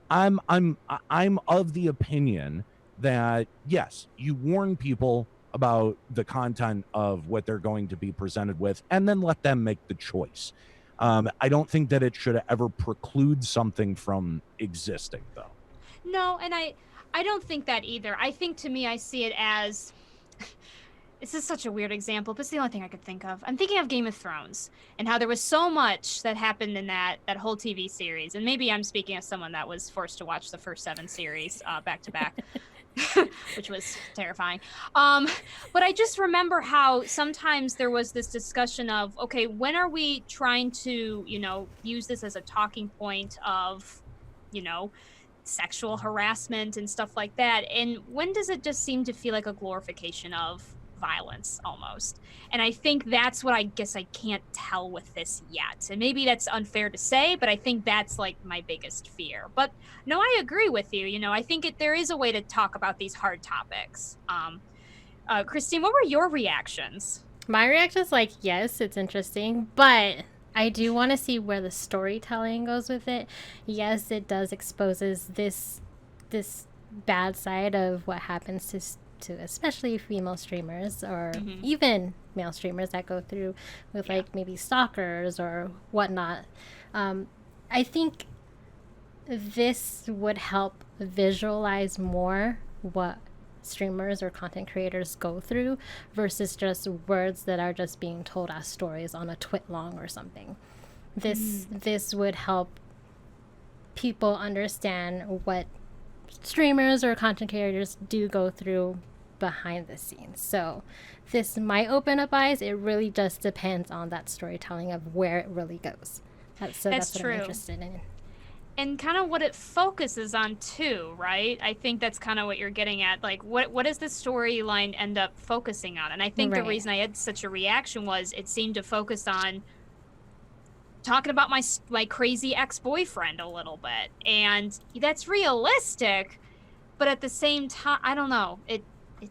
I'm of the opinion that, yes, you warn people about the content of what they're going to be presented with, and then let them make the choice. I don't think that it should ever preclude something from existing, though. No, and I don't think that either. I think, to me, I see it as this is such a weird example, but it's the only thing I could think of. I'm thinking of Game of Thrones and how there was so much that happened in that whole TV series. And maybe I'm speaking as someone that was forced to watch the first 7 series back to back, which was terrifying. But I just remember how sometimes there was this discussion of, okay, when are we trying to, use this as a talking point of, sexual harassment and stuff like that? And when does it just seem to feel like a glorification of violence almost? And I think that's what I guess I can't tell with this yet. And maybe that's unfair to say, but I think that's like my biggest fear. But no, I agree with you. I think there is a way to talk about these hard topics. Christine, what were your reactions? My reaction is like, yes, it's interesting, but I do want to see where the storytelling goes with it. Yes, it does exposes this bad side of what happens to especially female streamers or even male streamers that go through with like maybe stalkers or whatnot. I think this would help visualize more what streamers or content creators go through versus just words that are just being told as stories on a twit long or something. This would help people understand what streamers or content creators do go through behind the scenes. So this might open up eyes. It really just depends on that storytelling of where it really goes. That's what true. I'm interested in. And kind of what it focuses on too, right? I think that's kind of what you're getting at. Like, what does the storyline end up focusing on? And I think the reason I had such a reaction was it seemed to focus on talking about my crazy ex-boyfriend a little bit. And that's realistic, but at the same time, I don't know.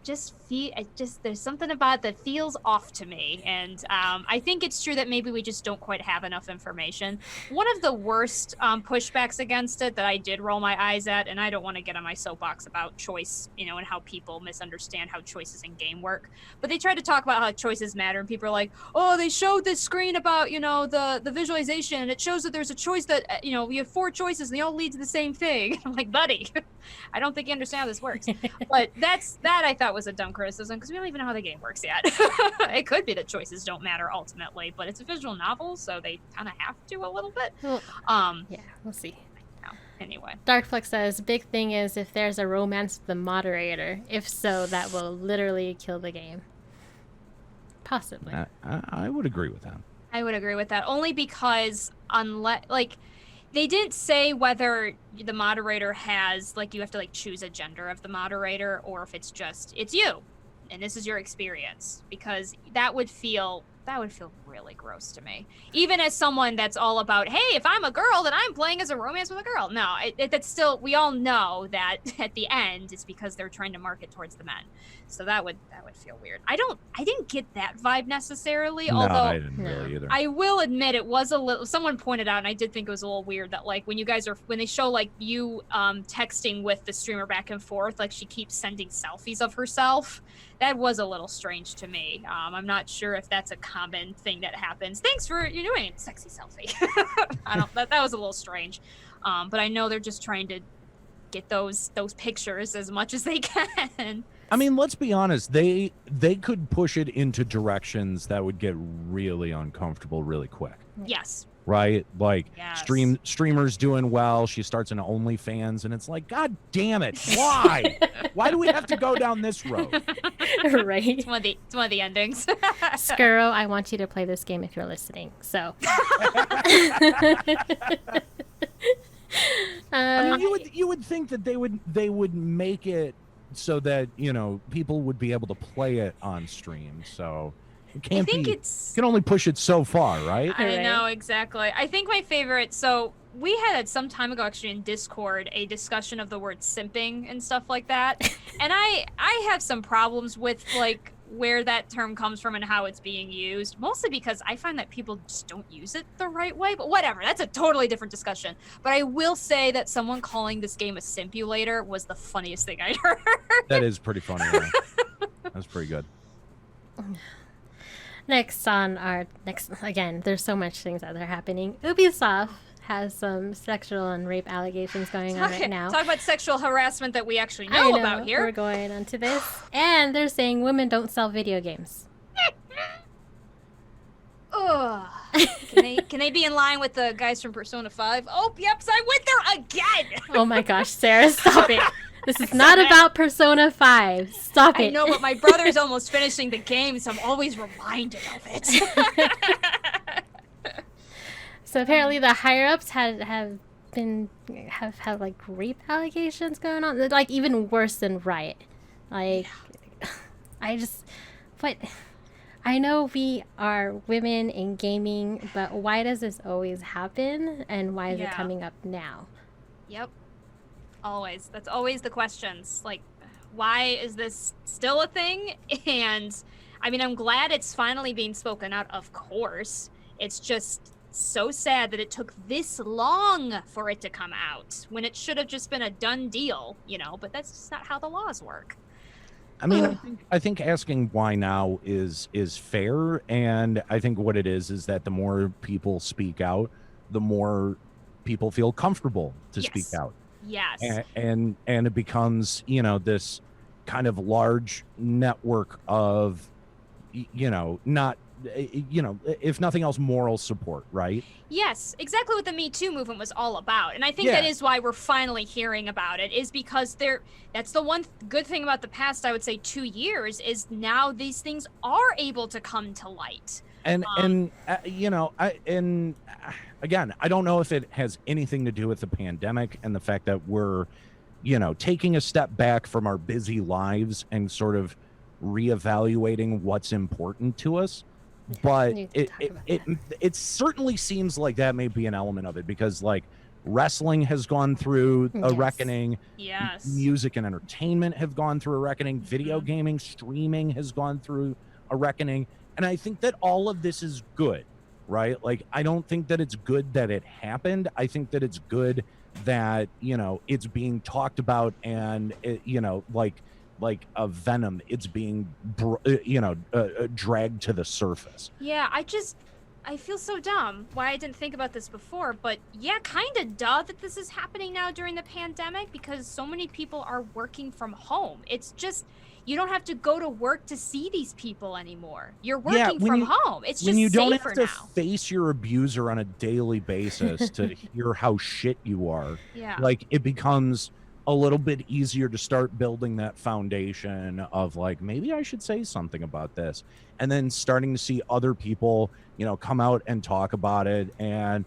There's something about it that feels off to me. And I think it's true that maybe we just don't quite have enough information. One of the worst pushbacks against it that I did roll my eyes at, and I don't want to get on my soapbox about choice, and how people misunderstand how choices in game work, but they tried to talk about how choices matter, and people are like, oh, they showed this screen about, the visualization, and it shows that there's a choice that, you have 4 choices and they all lead to the same thing. I'm like, buddy, I don't think you understand how this works. But that I thought was a dumb criticism because we don't even know how the game works yet. It could be that choices don't matter ultimately, but it's a visual novel, so they kind of have to a little bit. Well, yeah, we'll see. Anyway, Darkflex says big thing is if there's a romance with the moderator. If so, that will literally kill the game. Possibly. I would agree with that. I would agree with that only because they didn't say whether the moderator has, you have to, choose a gender of the moderator or if it's you, and this is your experience, because that would feel really gross to me. Even as someone that's all about, hey, if I'm a girl, then I'm playing as a romance with a girl. No, that's still, we all know that at the end, it's because they're trying to market towards the men. So that would feel weird. I didn't get that vibe necessarily, No, although I didn't really either. I will admit it was a little, someone pointed out, and I did think it was a little weird that when they show you texting with the streamer back and forth, she keeps sending selfies of herself. That was a little strange to me. I'm not sure if that's a common thing that happens. Thanks for doing a sexy selfie. That was a little strange. But I know they're just trying to get those pictures as much as they can. I mean, let's be honest. They could push it into directions that would get really uncomfortable really quick. Yes. Right? Yes. Streamers doing well. She starts an OnlyFans, and it's like, God damn it! Why? Why do we have to go down this road? Right. It's one of the endings. Skuro, I want you to play this game if you're listening. So. I mean, you would think that they would make it so that people would be able to play it on stream. So. It can't you can only push it so far, right? I know, exactly. I think my favorite, so we had some time ago actually in Discord a discussion of the word simping and stuff like that. And I have some problems with where that term comes from and how it's being used, mostly because I find that people just don't use it the right way, but whatever, that's a totally different discussion. But I will say that someone calling this game a simpulator was the funniest thing I'd heard. That is pretty funny. Yeah. That's pretty good. Again, there's so much things that are happening. Ubisoft has some sexual and rape allegations going on right now. Talk about sexual harassment that we actually I know about here. We're going onto this. And they're saying women don't sell video games. Ugh. Can they be in line with the guys from Persona 5? Oh, yep, I went there again. Oh my gosh, Sarah, stop it. This is not about Persona 5. Stop it. I know, but my brother's almost finishing the game, so I'm always reminded of it. So apparently the higher-ups have had like rape allegations going on, like even worse than Riot. Like, I know we are women in gaming, but why does this always happen, and why is it coming up now? Yep. Always. That's always the questions. Like, why is this still a thing? And, I mean, I'm glad it's finally being spoken out, of course. It's just so sad that it took this long for it to come out, when it should have just been a done deal, but that's just not how the laws work. I mean, I think asking why now is fair, and I think what it is that the more people speak out, the more people feel comfortable to speak out. Yes. And it becomes, this kind of large network of, not, if nothing else, moral support, right? Yes, exactly what the Me Too movement was all about. And I think that is why we're finally hearing about it, is because that's the one good thing about the past, I would say, 2 years, is now these things are able to come to light. And again, I don't know if it has anything to do with the pandemic and the fact that we're, taking a step back from our busy lives and sort of reevaluating what's important to us. But it certainly seems like that may be an element of it, because like wrestling has gone through a reckoning. Yes. Music and entertainment have gone through a reckoning. Video gaming, streaming has gone through a reckoning. And I think that all of this is good, right? Like, I don't think that it's good that it happened. I think that it's good that, it's being talked about, and, like a venom, it's being dragged to the surface. Yeah, I feel so dumb why I didn't think about this before, but yeah, kind of duh that this is happening now during the pandemic, because so many people are working from home. It's just, you don't have to go to work to see these people anymore. You're working from home. It's just when you don't have safer to now. face your abuser on a daily basis to hear how shit you are. Yeah. Like, it becomes a little bit easier to start building that foundation of like, maybe I should say something about this, and then starting to see other people, come out and talk about it. And,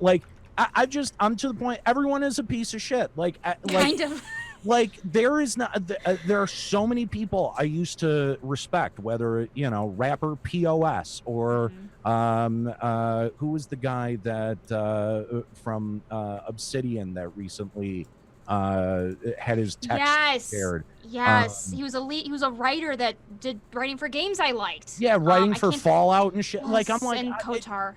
like, I'm to the point, everyone is a piece of shit. Like, Kind of. Like, there are so many people I used to respect, whether, rapper POS or, who was the guy that, from, Obsidian that recently, had his text shared. Yes, he was a writer that did writing for games I liked. Yeah, writing for Fallout and shit. Yes, like, I'm like, and KOTOR.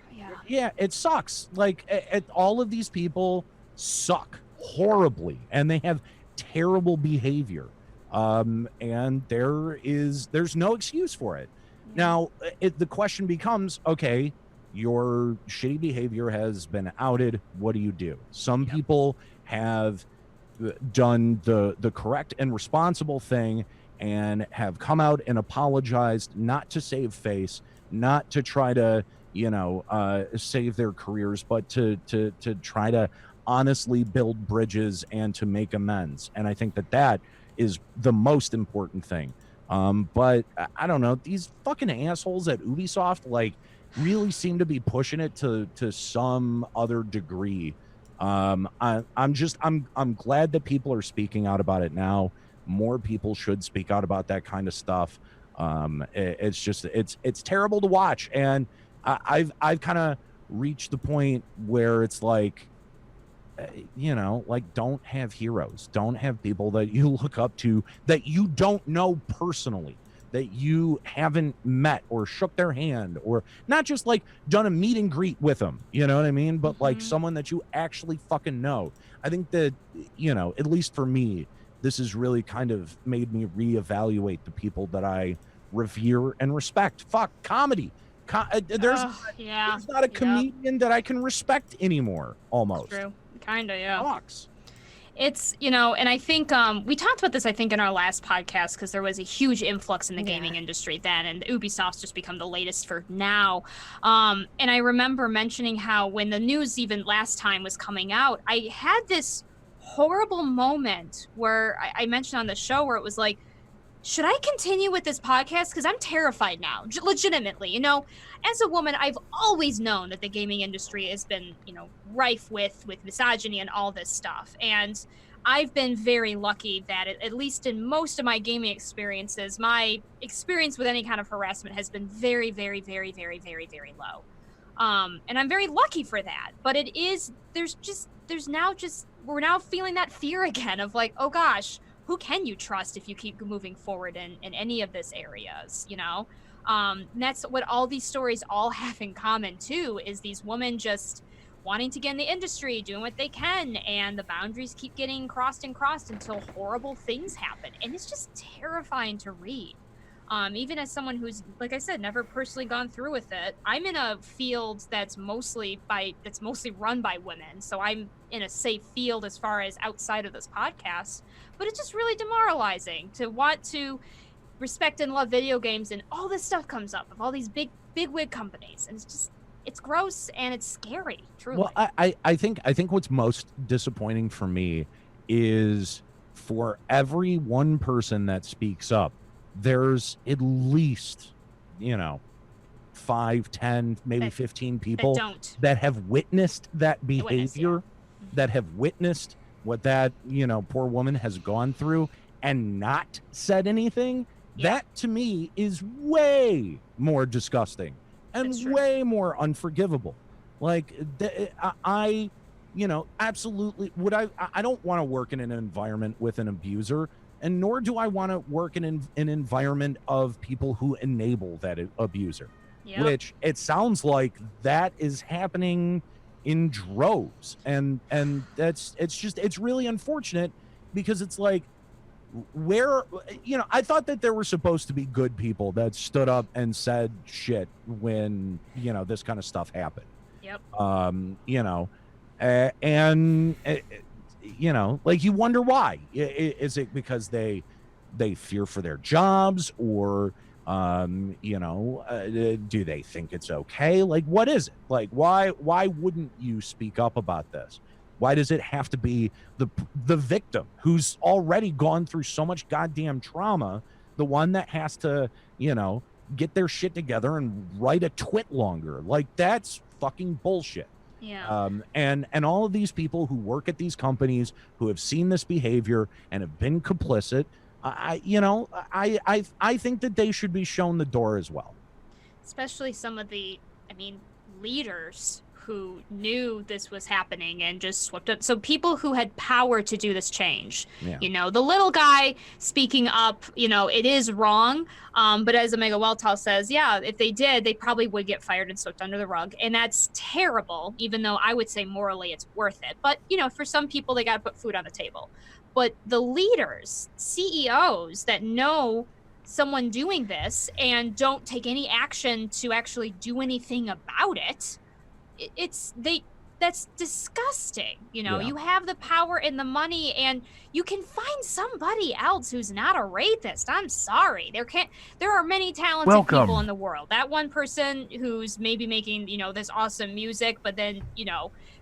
Yeah, it sucks. Like, all of these people suck horribly, and they have terrible behavior. And there's no excuse for it. Now, the question becomes, okay, your shitty behavior has been outed. What do you do? Some people have done the correct and responsible thing and have come out and apologized, not to save face, not to try to save their careers, but to try to honestly build bridges and to make amends. And I think that is the most important thing. But I don't know, these fucking assholes at Ubisoft like really seem to be pushing it to some other degree. I'm glad that people are speaking out about it now. More people should speak out about that kind of stuff. It's terrible to watch, and I've kind of reached the point where it's like, like, don't have heroes, don't have people that you look up to that you don't know personally, that you haven't met or shook their hand, or not just like done a meet and greet with them, you know what I mean? But like someone that you actually fucking know. I think that, at least for me, this has really kind of made me reevaluate the people that I revere and respect. Fuck, comedy. There's not a comedian that I can respect anymore. Almost. True. Kind of, yeah. Sucks. It's, and I think we talked about this, I think, in our last podcast, because there was a huge influx in the gaming industry then, and Ubisoft's just become the latest for now. And I remember mentioning how when the news even last time was coming out, I had this horrible moment where I mentioned on the show where it was like, should I continue with this podcast? Because I'm terrified now, legitimately. As a woman, I've always known that the gaming industry has been, rife with misogyny and all this stuff. And I've been very lucky that at least in most of my gaming experiences, my experience with any kind of harassment has been very, very, very, very, very, very low. And I'm very lucky for that. But we're now feeling that fear again of like, oh gosh, who can you trust if you keep moving forward in any of this areas, And that's what all these stories all have in common too, is these women just wanting to get in the industry, doing what they can, and the boundaries keep getting crossed and crossed until horrible things happen. And it's just terrifying to read. Even as someone who's, like I said, never personally gone through with it, I'm in a field that's mostly run by women. So I'm in a safe field as far as outside of this podcast. But it's just really demoralizing to want to respect and love video games, and all this stuff comes up of all these big wig companies, and it's gross and it's scary, truly. Well, I think what's most disappointing for me is for every one person that speaks up, there's at least 5, 10, maybe 15 people that have witnessed that behavior, that have witnessed what that poor woman has gone through and not said anything. That to me is way more disgusting and way more unforgivable. Like I absolutely would. I don't want to work in an environment with an abuser, and nor do I want to work in an environment of people who enable that abuser, which it sounds like that is happening in droves. And it's really unfortunate, because it's like, where, I thought that there were supposed to be good people that stood up and said shit when, this kind of stuff happened. Yep. Like, you wonder why. Is it because they fear for their jobs, or do they think it's okay? Like, what is it? Like, why wouldn't you speak up about this? Why does it have to be the victim who's already gone through so much goddamn trauma, the one that has to, get their shit together and write a twit longer? Like, that's fucking bullshit. Yeah. And all of these people who work at these companies who have seen this behavior and have been complicit, I think that they should be shown the door as well. Especially some of the, leaders who knew this was happening and just swept up. So people who had power to do this change, the little guy speaking up, it is wrong. But as Omega Welltall says, if they did, they probably would get fired and swept under the rug. And that's terrible, even though I would say morally it's worth it. But, for some people, they got to put food on the table. But the leaders, CEOs that know someone doing this and don't take any action to actually do anything about it, that's disgusting. You have the power and the money, and you can find somebody else who's not a rapist. I'm sorry. There are many talented people in the world. That one person who's maybe making, this awesome music, but then,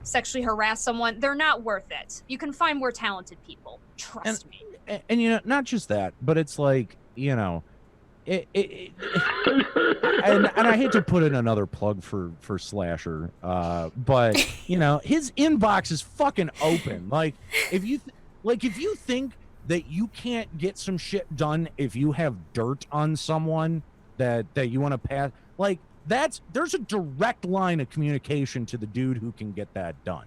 sexually harass someone, they're not worth it. You can find more talented people. Trust me. And not just that, but it's like, and I hate to put in another plug for Slasher, but his inbox is fucking open. Like, if you think that you can't get some shit done if you have dirt on someone that you want to pass, like, there's a direct line of communication to the dude who can get that done,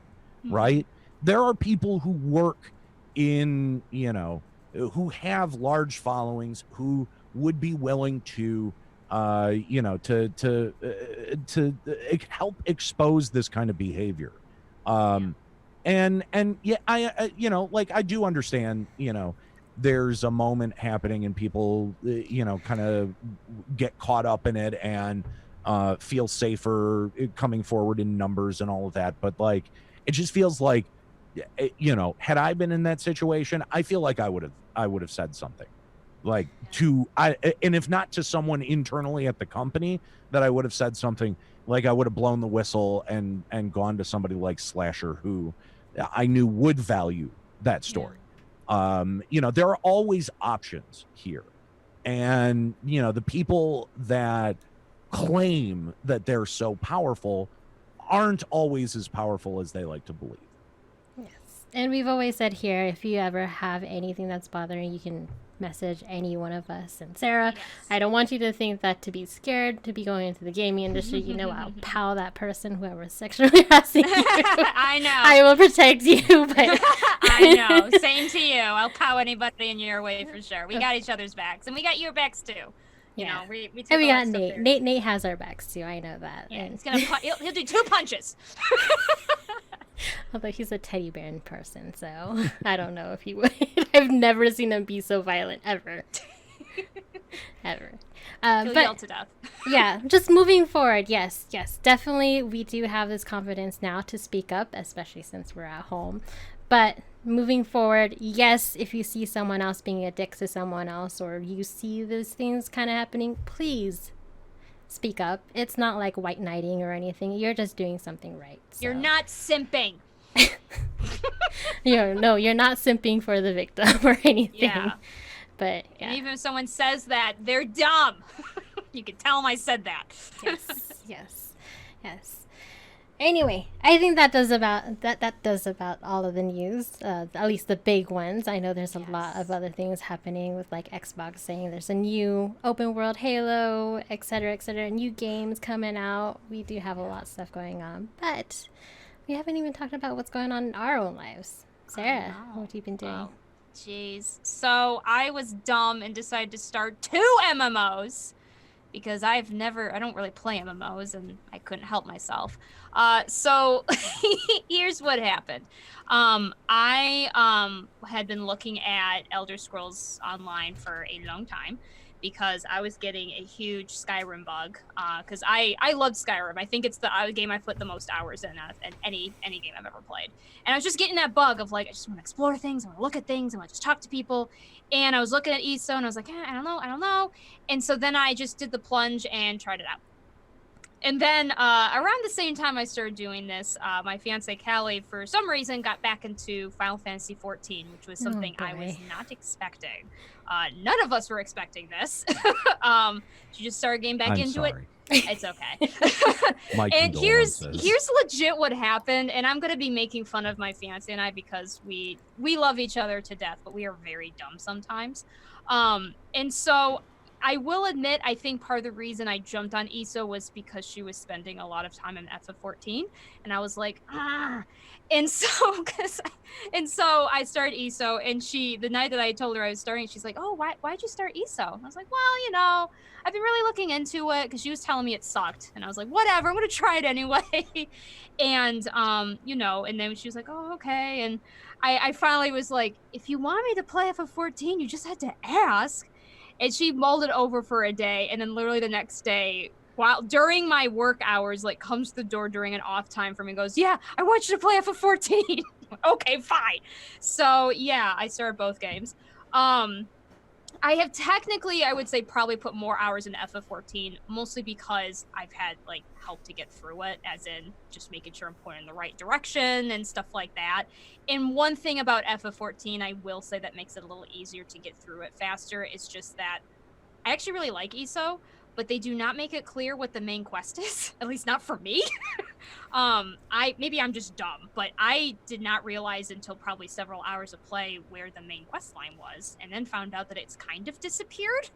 right? There are people who work in, who have large followings, who would be willing to help expose this kind of behavior. I do understand, there's a moment happening and people, kind of get caught up in it, and feel safer coming forward in numbers and all of that. But like, it just feels like, you know, had I been in that situation, I feel like I would have said something, like and if not to someone internally at the company, that I would have said something, like I would have blown the whistle and gone to somebody like Slasher, who I knew would value that story. You know, there are always options here, and you know, the people that claim that they're so powerful aren't always as powerful as they like to believe. Yes. And we've always said here, if you ever have anything that's bothering, you can message any one of us. And Sarah, yes. I don't want you to think that to be scared to be going into the gaming industry. You know, I'll pow that person, whoever's sexually harassing you. I know. I will protect you. But I know. Same to you. I'll pow anybody in your way for sure. We got each other's backs, and we got your backs too. You know, we take and we got Nate. Nate has our backs too. I know that. Yeah, and he's gonna he'll do 2 punches. Although he's a teddy bear in person, so I don't know if he would. I've never seen him be so violent ever. Ever. He'll yell to death. Yeah, just moving forward. Yes, definitely. We do have this confidence now to speak up, especially since we're at home. But moving forward, yes, if you see someone else being a dick to someone else, or you see these things kind of happening, please speak up. It's not like white knighting or anything. You're just doing something right. So. You're not simping. You're not simping for the victim or anything. Yeah. But yeah. And even if someone says that, they're dumb. You can tell them I said that. Yes. Anyway, I think that does about all of the news, at least the big ones. I know there's a lot of other things happening with like Xbox saying there's a new open world Halo, etc., new games coming out. We do have a lot of stuff going on, but we haven't even talked about what's going on in our own lives. Sarah, what have you been doing? Oh, jeez. So I was dumb and decided to start 2 MMOs. Because I don't really play MMOs, and I couldn't help myself. So here's what happened. I had been looking at Elder Scrolls Online for a long time, because I was getting a huge Skyrim bug. Because I loved Skyrim. I think it's the game I put the most hours in any game I've ever played. And I was just getting that bug of like, I just want to explore things, I want to look at things, I want to just talk to people. And I was looking at ESO, and I was like, I don't know. And so then I just did the plunge and tried it out. And then around the same time I started doing this, my fiance Callie, for some reason, got back into Final Fantasy 14, which was something I was not expecting. None of us were expecting this. She just started getting back into it. It's okay. And here's legit what happened, and I'm gonna be making fun of my fiance and I, because we love each other to death, but we are very dumb sometimes. And so I will admit, I think part of the reason I jumped on ESO was because she was spending a lot of time in FF14, and I was like, And so I started ESO, and the night that I told her I was starting, she's like, oh, why'd you start ESO? And I was like, well, you know, I've been really looking into it, because she was telling me it sucked. And I was like, whatever, I'm going to try it anyway. And, you know, and then she was like, oh, okay. And I finally was like, if you want me to play FF14, you just had to ask. And she mulled it over for a day, and then literally the next day, during my work hours, like, comes to the door during an off time for me and goes, yeah, I want you to play FF14. Okay, fine. So, yeah, I started both games. I have technically, I would say, probably put more hours into FF14, mostly because I've had, like, help to get through it, as in just making sure I'm pointing in the right direction and stuff like that. And one thing about FF14, I will say that makes it a little easier to get through it faster, is just that I actually really like ESO, but they do not make it clear what the main quest is, at least not for me. Maybe I'm just dumb, but I did not realize until probably several hours of play where the main quest line was, and then found out that it's kind of disappeared.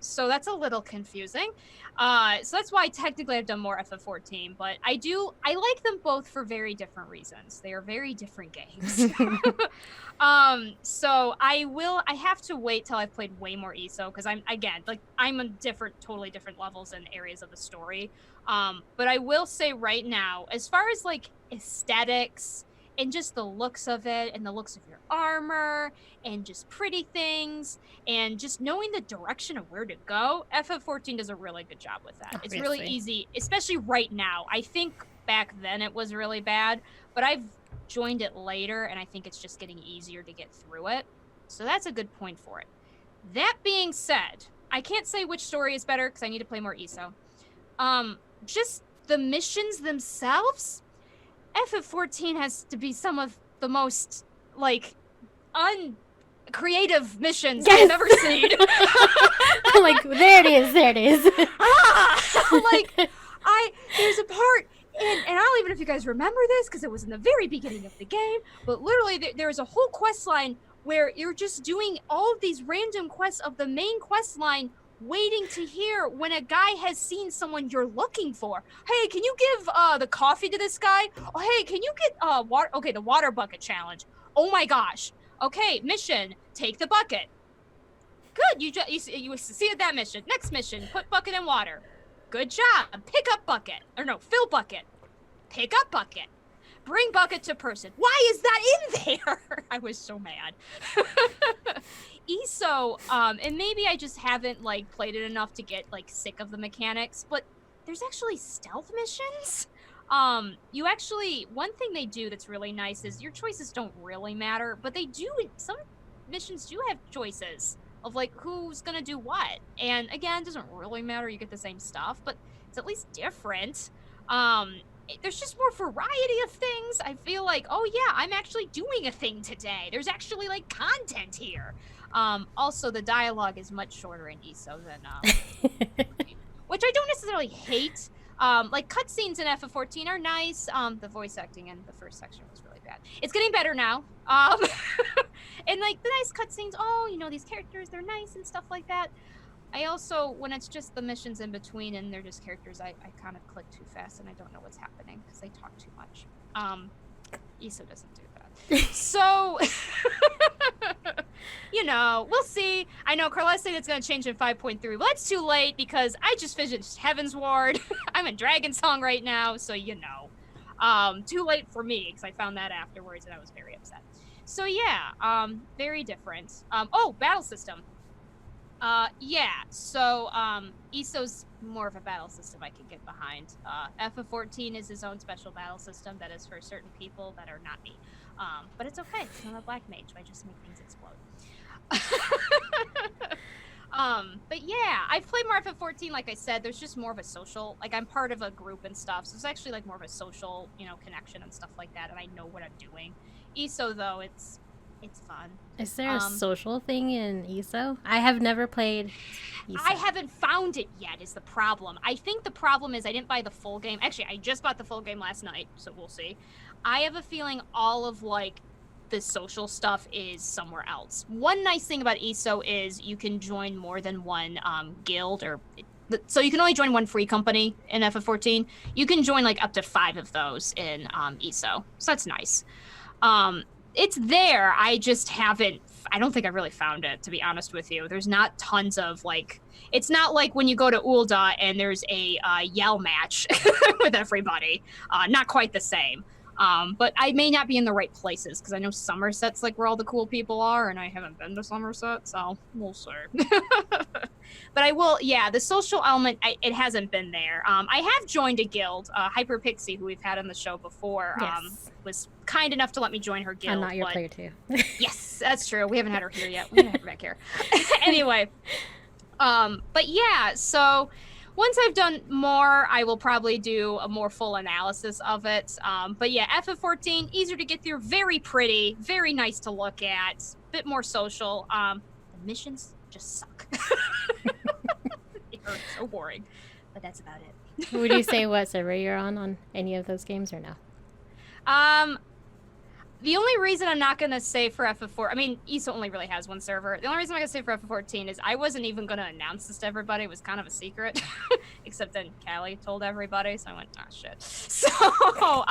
So that's a little confusing. So that's why technically I've done more FF14, but I like them both for very different reasons. They are very different games. So I have to wait till I've played way more ESO, because I'm on totally different levels and areas of the story. But I will say right now, as far as like aesthetics and just the looks of it and the looks of your armor and just pretty things and just knowing the direction of where to go, FF14 does a really good job with that. It's really easy, especially right now. I think back then it was really bad, but I've joined it later and I think it's just getting easier to get through it. So that's a good point for it. That being said, I can't say which story is better because I need to play more ESO. Just the missions themselves, FF14 has to be some of the most, like, uncreative missions I've ever seen. Like, there it is. There's a part, and I don't even know if you guys remember this, because it was in the very beginning of the game, but literally there's a whole quest line where you're just doing all of these random quests of the main quest line, waiting to hear when a guy has seen someone you're looking for. Hey, can you give the coffee to this guy? Oh, hey, can you get water? Okay, the water bucket challenge. Oh my gosh. Okay, mission, take the bucket. Good, you succeeded that mission. Next mission, put bucket in water. Good job. Pick up bucket. Or no, fill bucket. Pick up bucket. Bring bucket to person. Why is that in there? I was so mad. ESO, and maybe I just haven't like played it enough to get like sick of the mechanics, but there's actually stealth missions. You actually, one thing they do that's really nice is your choices don't really matter, but they do, some missions do have choices of like who's gonna do what. And again, it doesn't really matter, you get the same stuff, but it's at least different. There's just more variety of things. I feel like, oh yeah, I'm actually doing a thing today. There's actually like content here. Also, the dialogue is much shorter in ESO than which I don't necessarily hate. Like cutscenes in FF14 are nice. The voice acting in the first section was really bad. It's getting better now. And like the nice cutscenes, oh, you know, these characters, they're nice and stuff like that. I also, when it's just the missions in between and they're just characters, I kind of click too fast and I don't know what's happening because they talk too much. ESO doesn't do that. So, you know, we'll see. I know Carla's saying it's going to change in 5.3. Well, it's too late because I just finished Heaven's Ward. I'm in Dragon Song right now, so you know. Too late for me because I found that afterwards and I was very upset. So yeah, very different. Oh, battle system. Yeah, so ESO's more of a battle system I can get behind. FF14 is his own special battle system that is for certain people that are not me. But it's okay, I'm a black mage, I just make things explode. But yeah, I've played more FF14, like I said, there's just more of a social, like I'm part of a group and stuff, so it's actually like more of a social, you know, connection and stuff like that, and I know what I'm doing. ESO though, it's fun. Is there a social thing in ESO? I have never played ESO. I haven't found it yet is the problem. I think the problem is I didn't buy the full game. Actually, I just bought the full game last night, so we'll see. I have a feeling all of, like, the social stuff is somewhere else. One nice thing about ESO is you can join more than one guild, or... So you can only join one free company in FF14. You can join, like, up to 5 of those in ESO, so that's nice. It's there, I just haven't, I don't think I really found it, to be honest with you. There's not tons of, like, it's not like when you go to Ulda and there's a yell match with everybody. Not quite the same. But I may not be in the right places, because I know Somerset's, like, where all the cool people are, and I haven't been to Somerset, so we'll see. But I will, yeah, the social element, it hasn't been there. I have joined a guild, Hyper Pixie, who we've had on the show before, was kind enough to let me join her guild. I'm not your player too. Yes, that's true. We haven't had her here yet. We haven't had her back here. Anyway, but yeah, so once I've done more, I will probably do a more full analysis of it. But yeah, FF14, easier to get through, very pretty, very nice to look at, bit more social. The missions just suck. They're so boring, but that's about it. Would you say what server you're on any of those games or no? The only reason I'm not going to say for FF4, I mean, ESO only really has one server. The only reason I'm going to say for FF14 is I wasn't even going to announce this to everybody. It was kind of a secret, except then Callie told everybody, so I went, oh, shit. So,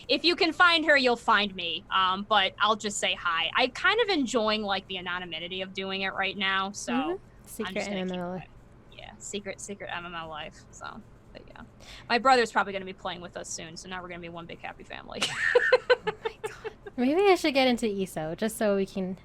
if you can find her, you'll find me, but I'll just say hi. I'm kind of enjoying, like, the anonymity of doing it right now, so Secret MMO life. Yeah, secret MMO life, so... But yeah, my brother's probably going to be playing with us soon, so now we're going to be one big happy family. Maybe I should get into ESO just so we can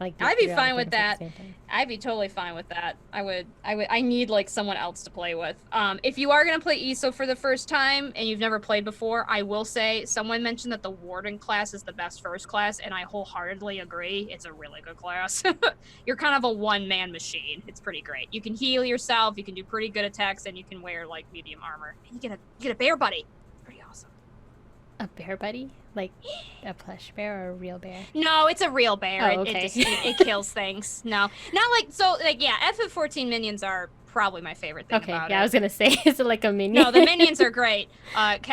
like. I'd be do fine other with things at that. the same time. I'd be totally fine with that. I need like someone else to play with. If you are gonna play ESO for the first time and you've never played before, I will say someone mentioned that the Warden class is the best first class, and I wholeheartedly agree. It's a really good class. You're kind of a one-man machine. It's pretty great. You can heal yourself, you can do pretty good attacks, and you can wear like medium armor. And you get a bear buddy. Pretty awesome. A bear buddy, like a plush bear or a real bear? No, it's a real bear. Oh, It okay. it kills things. No, not like so. Like yeah, FF14 minions are probably my favorite thing Okay, about yeah, it. I was gonna say, is it like a minion? No, the minions are great.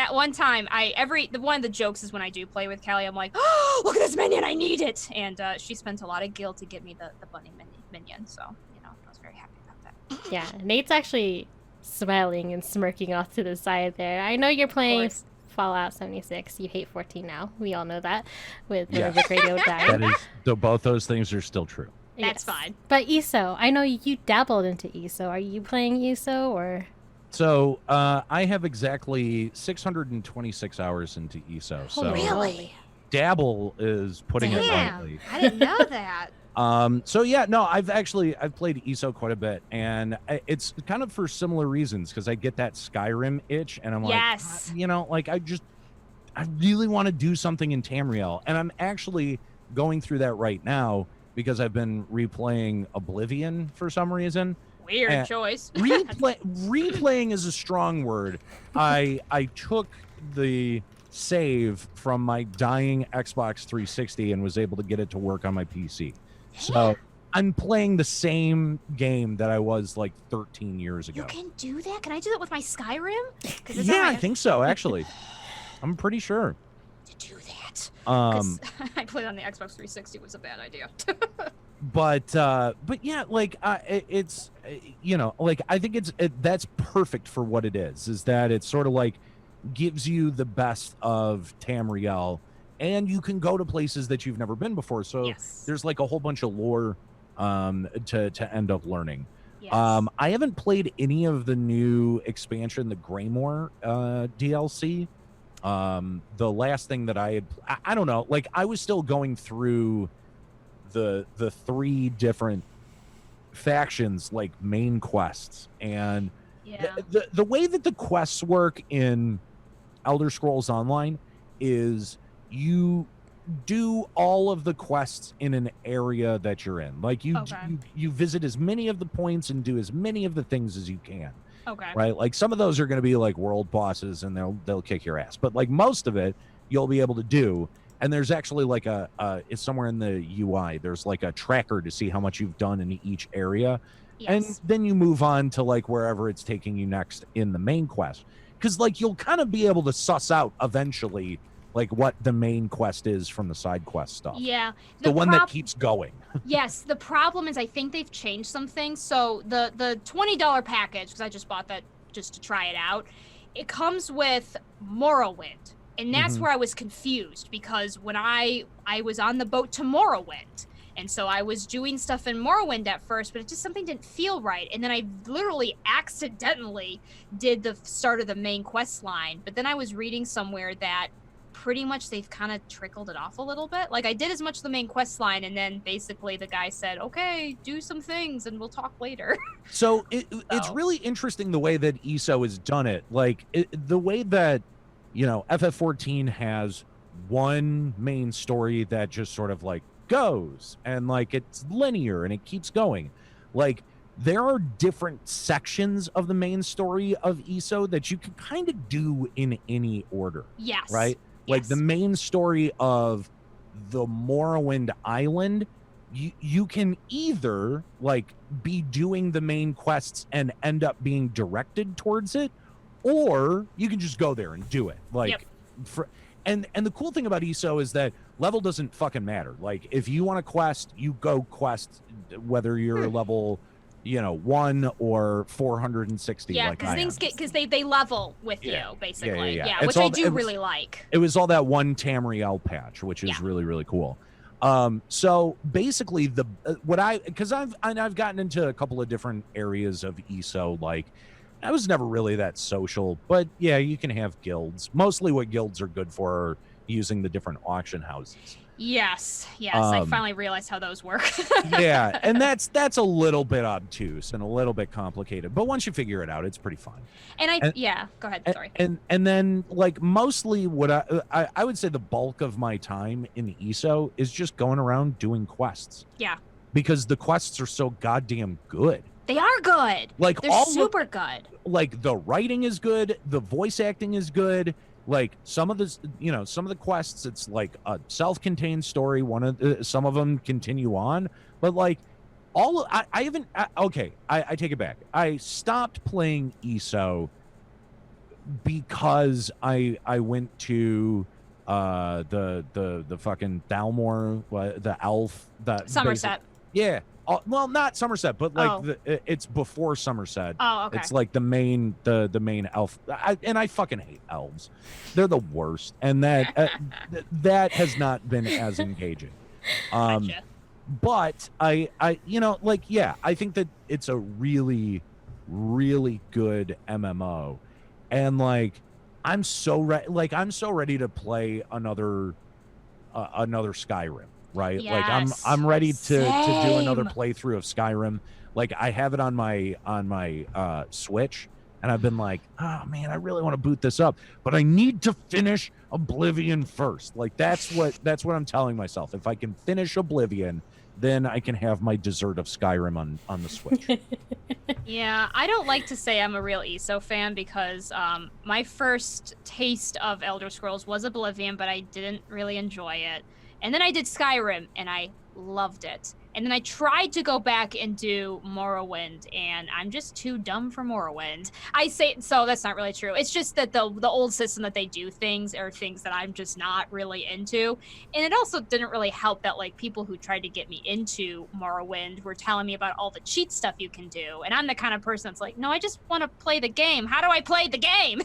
One time, one of the jokes is when I do play with Callie, I'm like, oh, look at this minion, I need it, and she spent a lot of gil to get me the bunny minion. So I was very happy about that. Yeah, Nate's actually smiling and smirking off to the side there. I know you're playing Fallout 76. You hate 14 now. We all know that with the River Radio dying. That is, so both those things are still true. That's fine. But ESO, I know you dabbled into ESO. Are you playing ESO or? So I have exactly 626 hours into ESO. So Really? dabble is putting it Damn, lightly. I didn't know that. So yeah, no, I've played ESO quite a bit, and it's kind of for similar reasons, because I get that Skyrim itch, and I'm like, Yes. like I really want to do something in Tamriel, and I'm actually going through that right now because I've been replaying Oblivion for some reason. Weird choice. Replaying is a strong word. I took the save from my dying Xbox 360 and was able to get it to work on my PC. So I'm playing the same game that I was like 13 years ago. You can do that? Can I do that with my Skyrim? Yeah, I think so, actually. I'm pretty sure. To do that. I played on the Xbox 360 was a bad idea. But yeah, like it's like I think that's perfect for what it is that it's sort of like gives you the best of Tamriel, and you can go to places that you've never been before. So there's like a whole bunch of lore to end up learning. Yes. I haven't played any of the new expansion, the Greymore DLC. The last thing that I don't know, like I was still going through the three different factions, like main quests, and the way that the quests work in Elder Scrolls Online is you do all of the quests in an area that you're in. Like you visit as many of the points and do as many of the things as you can. Okay. Right? Like some of those are going to be like world bosses and they'll kick your ass. But like most of it you'll be able to do. And there's actually like it's somewhere in the UI. There's like a tracker to see how much you've done in each area. Yes. And then you move on to like wherever it's taking you next in the main quest. Because like you'll kind of be able to suss out eventually like what the main quest is from the side quest stuff. Yeah. The one that keeps going. Yes. The problem is I think they've changed some things. So the $20 package, because I just bought that just to try it out, it comes with Morrowind. And that's where I was confused, because when I was on the boat to Morrowind, and so I was doing stuff in Morrowind at first, but it just something didn't feel right. And then I literally accidentally did the start of the main quest line. But then I was reading somewhere that pretty much they've kind of trickled it off a little bit. Like I did as much of the main quest line, and then basically the guy said, okay, do some things and we'll talk later. So it's really interesting the way that ESO has done it. Like the way that, FF14 has one main story that just sort of like goes and like it's linear and it keeps going. Like there are different sections of the main story of ESO that you can kind of do in any order. Yes. Right? Like the main story of the Morrowind Island, you can either like be doing the main quests and end up being directed towards it, or you can just go there and do it. Like and the cool thing about ESO is that level doesn't fucking matter. Like if you want to quest, you go quest, whether you're level 1 or 460. Yeah, like because things because they level with you basically. Yeah, which I do really like. It was all that one Tamriel patch, which is really, really cool. So basically because I've gotten into a couple of different areas of ESO. Like I was never really that social, but yeah, you can have guilds. Mostly what guilds are good for are using the different auction houses. Yes, I finally realized how those work. Yeah, and that's a little bit obtuse and a little bit complicated, but once you figure it out, it's pretty fun. And go ahead. Sorry. And then like mostly what I would say the bulk of my time in ESO is just going around doing quests. Yeah. Because the quests are so goddamn good. They are good. Like they're super good. Like the writing is good, the voice acting is good. Like some of the quests, it's like a self-contained story. Some of them continue on, but like I take it back. I stopped playing ESO because I went to the fucking Dalmore, the elf, that Somerset. Yeah. Well, not Somerset, but like it's before Somerset. Oh, okay. It's like the main elf, and I fucking hate elves. They're the worst, and that has not been as engaging. Gotcha. But I think that it's a really, really good MMO, and like I'm so ready to play another Skyrim. Right. Yes. Like I'm ready to do another playthrough of Skyrim. Like I have it on my Switch, and I've been like, oh man, I really want to boot this up, but I need to finish Oblivion first. Like that's what I'm telling myself. If I can finish Oblivion, then I can have my dessert of Skyrim on the Switch. Yeah, I don't like to say I'm a real ESO fan because my first taste of Elder Scrolls was Oblivion, but I didn't really enjoy it. And then I did Skyrim, and I loved it. And then I tried to go back and do Morrowind, and I'm just too dumb for Morrowind. So that's not really true. It's just that the old system that they do things are things that I'm just not really into. And it also didn't really help that like people who tried to get me into Morrowind were telling me about all the cheat stuff you can do. And I'm the kind of person that's like, no, I just want to play the game. How do I play the game?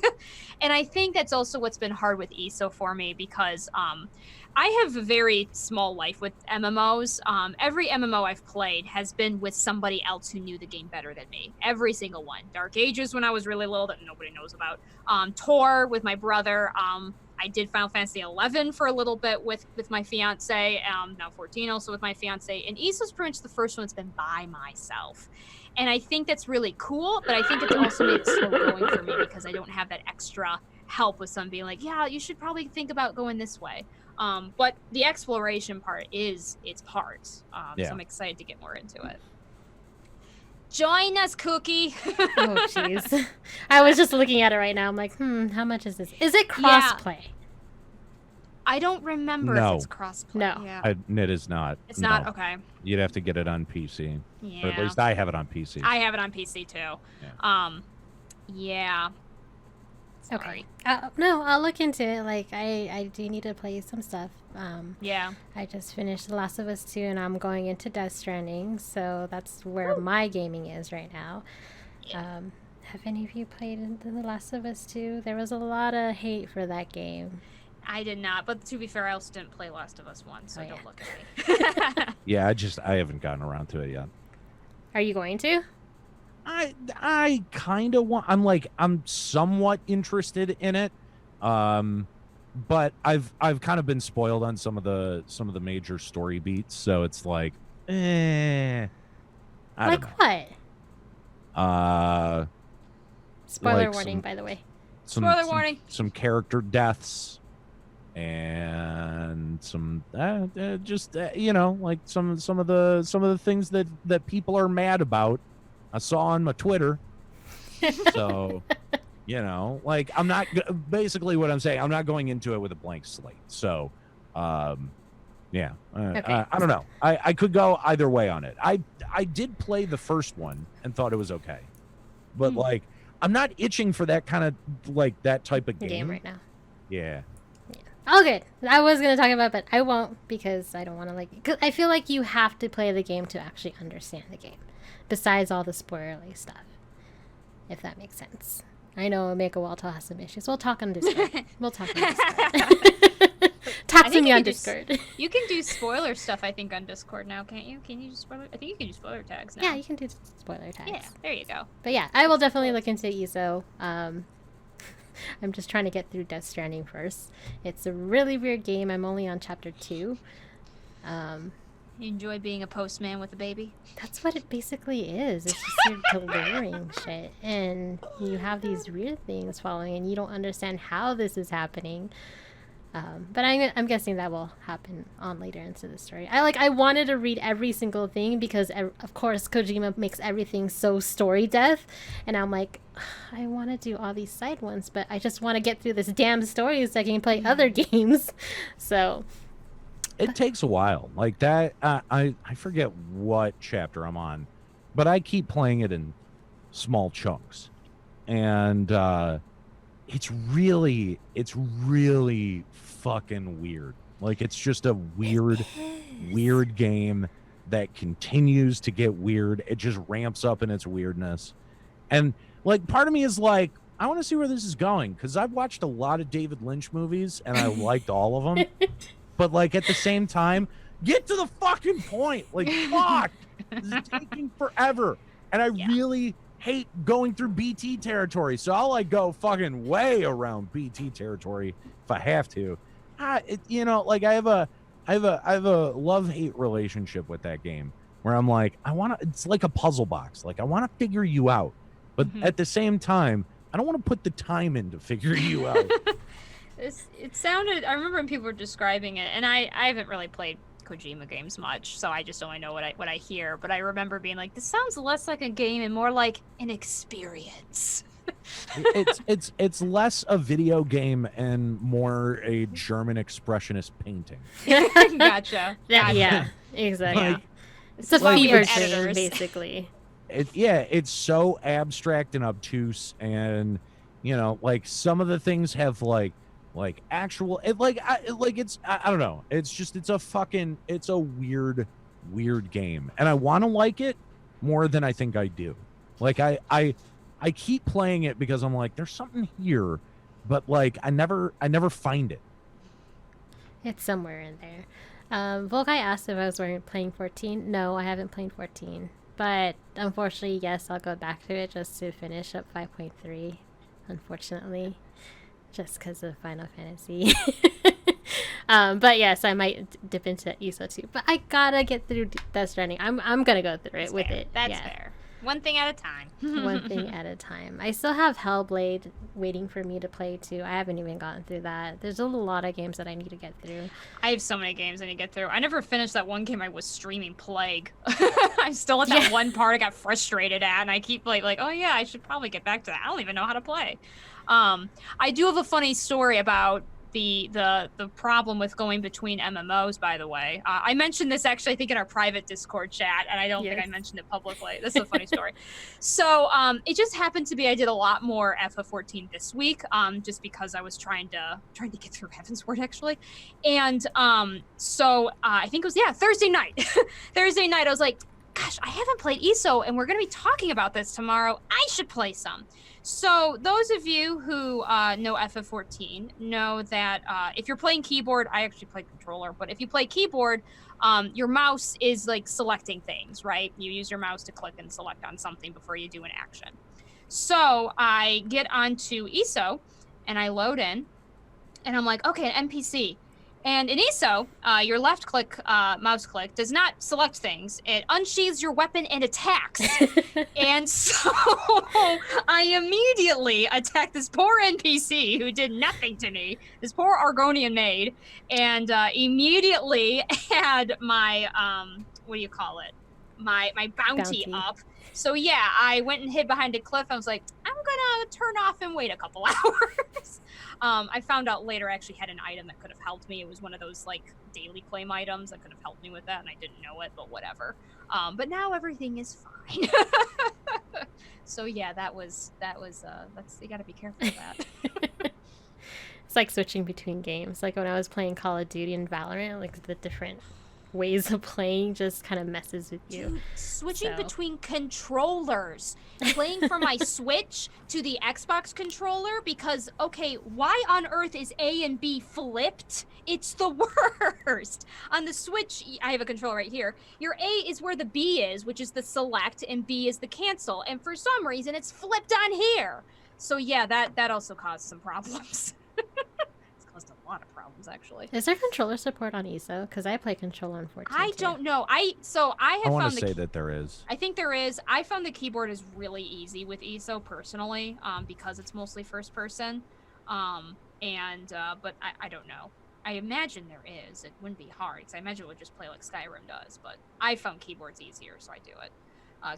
And I think that's also what's been hard with ESO for me because I have a very small life with MMOs. Every MMO I've played has been with somebody else who knew the game better than me. Every single one. Dark Ages when I was really little that nobody knows about. Tor with my brother. I did Final Fantasy 11 for a little bit with my fiance. Now 14 also with my fiance. And ESO's pretty much the first one that's been by myself. And I think that's really cool, but I think it's also made it slow going for me because I don't have that extra help with some being like, yeah, you should probably think about going this way. But the exploration part is its part. So I'm excited to get more into it. Join us, Cookie. Oh, jeez. I was just looking at it right now. I'm like, how much is this? Is it crossplay? Yeah. I don't remember if it's crossplay. No. Yeah. It is not. It's not? Okay. You'd have to get it on PC. Yeah. Or at least I have it on PC. I have it on PC, too. Yeah. Yeah. Sorry. Okay. No, I'll look into it. Like, I do need to play some stuff. Yeah. I just finished The Last of Us 2, and I'm going into Death Stranding, so that's where my gaming is right now. Yeah. Have any of you played The Last of Us 2? There was a lot of hate for that game. I did not, but to be fair, I also didn't play Last of Us 1, so don't look at me. Yeah, I haven't gotten around to it yet. Are you going to? I kind of want. I'm somewhat interested in it, but I've kind of been spoiled on some of the major story beats, so it's like, I like don't know. What? Spoiler like warning, by the way. Spoiler warning. Some character deaths, and some like some of the things that people are mad about. I saw on my Twitter. So, like I'm not basically what I'm saying. I'm not going into it with a blank slate. So, yeah, okay. I don't know. I could go either way on it. I did play the first one and thought it was okay, but like I'm not itching for that kind of like that type of game right now. Yeah. Okay, I was gonna talk about, but I won't because I don't want to Cause I feel like you have to play the game to actually understand the game. Besides all the spoilery stuff, if that makes sense. I know Mako Walto has some issues. We'll talk on Discord. Talk to me on Discord. You can do spoiler stuff, I think, on Discord now, can't you? Can you do spoiler? I think you can do spoiler tags now. Yeah, you can do spoiler tags. Yeah, there you go. But yeah, I will definitely look into ESO. I'm just trying to get through Death Stranding first. It's a really weird game. I'm only on chapter 2. You enjoy being a postman with a baby? That's what it basically is. It's just you're delivering shit, and you have these weird things following, and you don't understand how this is happening. But I'm guessing that will happen on later into the story. I wanted to read every single thing because of course Kojima makes everything so story death, and I'm like, I want to do all these side ones, but I just want to get through this damn story so I can play other games. So it takes a while. Like that, I forget what chapter I'm on, but I keep playing it in small chunks, and it's really fucking weird. Like, it's just a weird game that continues to get weird. It just ramps up in its weirdness. And like, part of me is like, I want to see where this is going, because I've watched a lot of David Lynch movies and I liked all of them. But like, at the same time, get to the fucking point. Like, fuck, this is taking forever. And I really hate going through BT territory, so I'll like go fucking way around BT territory if I have to. You know, like I have a love-hate relationship with that game, where I'm like, it's like a puzzle box. Like, I want to figure you out, but at the same time, I don't want to put the time in to figure you out. It sounded, I remember when people were describing it, and I haven't really played Kojima games much, so I just only know what I hear, but I remember being like, this sounds less like a game and more like an experience. it's less a video game and more a German expressionist painting. Gotcha. Yeah, exactly. Like, it's a fever dream, editors. basically. It's so abstract and obtuse, and you know, like, some of the things have like actual, I don't know, it's a weird game, and I want to like it more than I think I do. Like, I keep playing it because I'm like, there's something here, but like I never find it. It's somewhere in there. Volkai asked if I was playing 14. No, I haven't played 14, but unfortunately, yes, I'll go back to it just to finish up 5.3, unfortunately, just because of Final Fantasy. But yes, I might dip into ESO too, but I gotta get through Death Stranding. I'm gonna go through it with it. That's fair. One thing at a time. One thing at a time. I still have Hellblade waiting for me to play too. I haven't even gotten through that. There's a lot of games that I need to get through. I have so many games I need to get through. I never finished that one game I was streaming, Plague. I'm still at that one part I got frustrated at, and I keep like, oh yeah, I should probably get back to that. I don't even know how to play. I do have a funny story about the problem with going between MMOs, by the way. I mentioned this actually, I think, in our private Discord chat, and I don't think I mentioned it publicly. This is a funny story. So it just happened to be I did a lot more FF14 this week, just because I was trying to get through Heavensward, actually. And so I think it was Thursday night. Thursday night I was like, gosh, I haven't played ESO, and we're going to be talking about this tomorrow. I should play some. So those of you who know FF14 know that if you're playing keyboard, I actually play controller, but if you play keyboard, your mouse is like selecting things, right? You use your mouse to click and select on something before you do an action. So I get onto ESO, and I load in, and I'm like, okay, an NPC. And in ESO, your left click, mouse click, does not select things. It unsheathes your weapon and attacks. And so I immediately attacked this poor NPC who did nothing to me, this poor Argonian maid, and immediately had my, my bounty up. So yeah, I went and hid behind a cliff. I was like, I'm gonna turn off and wait a couple hours. I found out later I actually had an item that could have helped me. It was one of those like daily claim items that could have helped me with that, and I didn't know it, but whatever. But now everything is fine. So yeah, that's you gotta be careful of that. It's like switching between games. Like when I was playing Call of Duty and Valorant, like the different ways of playing just kind of messes with you. Dude, switching between controllers, playing from my Switch to the Xbox controller, because okay, why on earth is A and B flipped? It's the worst. On the Switch, I have a controller right here. Your A is where the B is, which is the select, and B is the cancel, and for some reason it's flipped on here. So yeah, that also caused some problems. It's caused a lot of problems, actually. Is there controller support on ESO? Because I play controller on 14. I don't know. I I want found to say that there is. I think there is. I found the keyboard is really easy with ESO personally, because it's mostly first person. But I don't know. I imagine there is. It wouldn't be hard, because I imagine it would just play like Skyrim does. But I found keyboards easier, so I do it.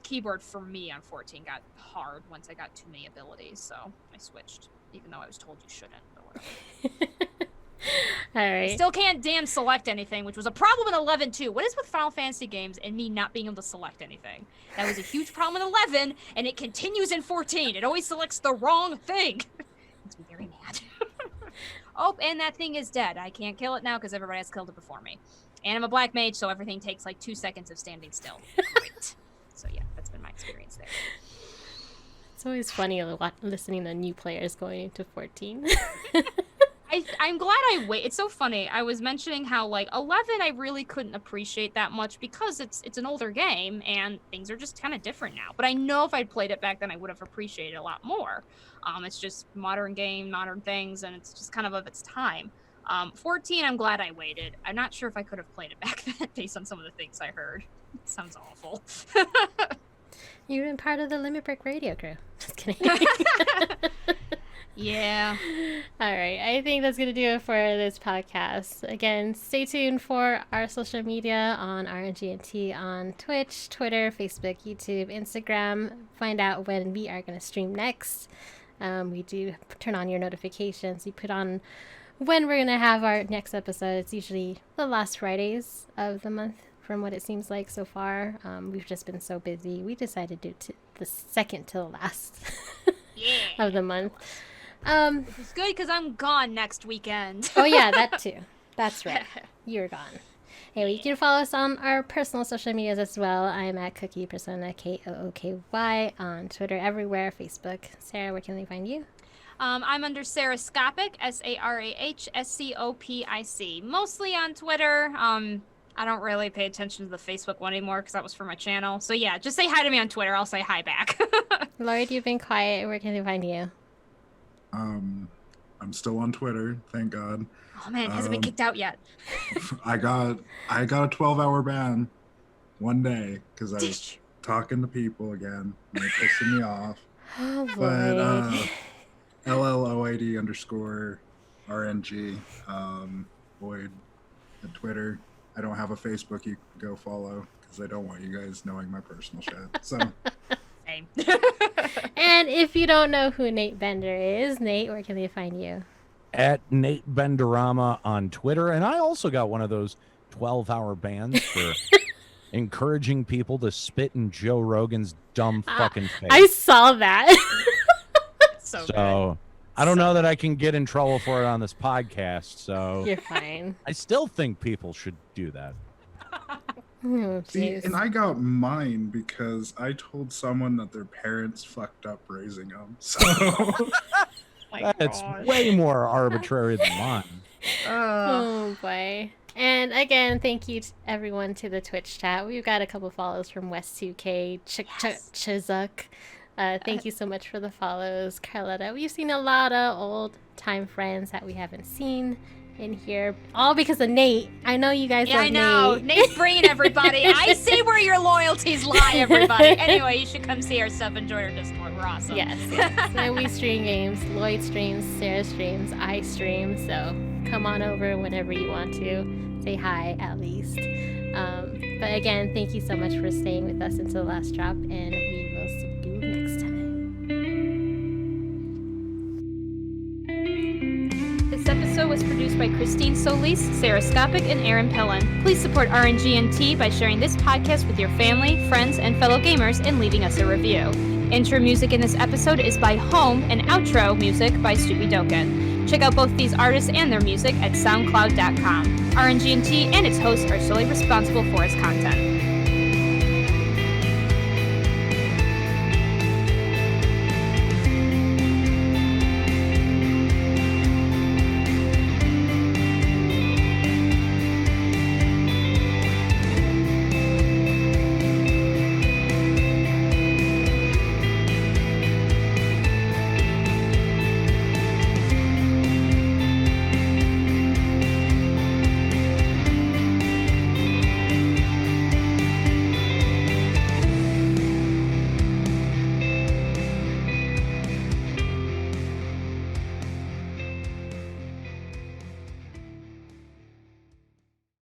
Keyboard for me on 14 got hard once I got too many abilities, so I switched, even though I was told you shouldn't. But whatever. All right. Still can't damn select anything, which was a problem in 11 too. What is with Final Fantasy games and me not being able to select anything? That was a huge problem in 11, and it continues in 14. It always selects the wrong thing. Makes me very mad. Oh, and that thing is dead. I can't kill it now because everybody has killed it before me. And I'm a black mage, so everything takes like 2 seconds of standing still. Great. So yeah, that's been my experience there. It's always funny listening to new players going into 14. I'm glad I wait. It's so funny. I was mentioning how like 11 I really couldn't appreciate that much because it's an older game and things are just kind of different now. But I know if I'd played it back then I would have appreciated it a lot more. It's just modern game, modern things, and it's just kind of its time. 14 I'm glad I waited. I'm not sure if I could have played it back then based on some of the things I heard. It sounds awful. You've been part of the Limit Break radio crew. Just kidding. Yeah. All right. I think that's going to do it for this podcast. Again, stay tuned for our social media on RNGNT on Twitch, Twitter, Facebook, YouTube, Instagram. Find out when we are going to stream next. We do turn on your notifications. We put on when we're going to have our next episode. It's usually the last Fridays of the month from what it seems like so far. We've just been so busy. We decided to do the second to the last of the month. It's good because I'm gone next weekend. Oh yeah, that too. That's right. You're gone. Anyway, you can follow us on our personal social medias as well. I'm at Cookie Persona, KOOKY, on Twitter, everywhere, Facebook. Sarah, where can they find you? I'm under Sarah Skopic, SARAHSCOPIC. Mostly on Twitter. I don't really pay attention to the Facebook one anymore because that was for my channel. So yeah, just say hi to me on Twitter. I'll say hi back. Lloyd, you've been quiet. Where can they find you? I'm still on Twitter, thank God. Oh man, it hasn't been kicked out yet. I got a 12-hour ban one day because I was talking to people again and they're pissing me off. Oh boy. But LLOID_RNG Boyd at Twitter. I don't have a Facebook you can go follow because I don't want you guys knowing my personal shit. So Same. And if you don't know who Nate Bender is, Nate, where can they find you? At Nate Benderama on Twitter. And I also got one of those 12-hour bans for encouraging people to spit in Joe Rogan's dumb fucking face. I saw that. So So I don't know that I can get in trouble for it on this podcast. So You're fine. I still think people should do that. Oh, see, jeez. and I got mine because I told someone that their parents fucked up raising them. So That's way more arbitrary than mine. Oh boy. And again, thank you to everyone to the Twitch chat. We've got a couple follows from West2K, Chizuk. Thank you so much for the follows, Carletta. We've seen a lot of old time friends that we haven't seen in here, all because of Nate. I know you guys love I know. Nate. Nate's bringing everybody. I see where your loyalties lie, everybody. Anyway, you should come see our stuff. Enjoy our Discord. We're awesome. Yes. So we stream games. Lloyd streams, Sarah streams, I stream. So come on over whenever you want to. Say hi, at least. But again, thank you so much for staying with us until the last drop, and we will see you next time. This episode was produced by Christine Solis, Sarah Skopic, and Aaron Pillen. Please support RNGNT by sharing this podcast with your family, friends, and fellow gamers and leaving us a review. Intro music in this episode is by Home, and outro music by Stupidoken. Check out both these artists and their music at soundcloud.com. RNGNT and its hosts are solely responsible for its content.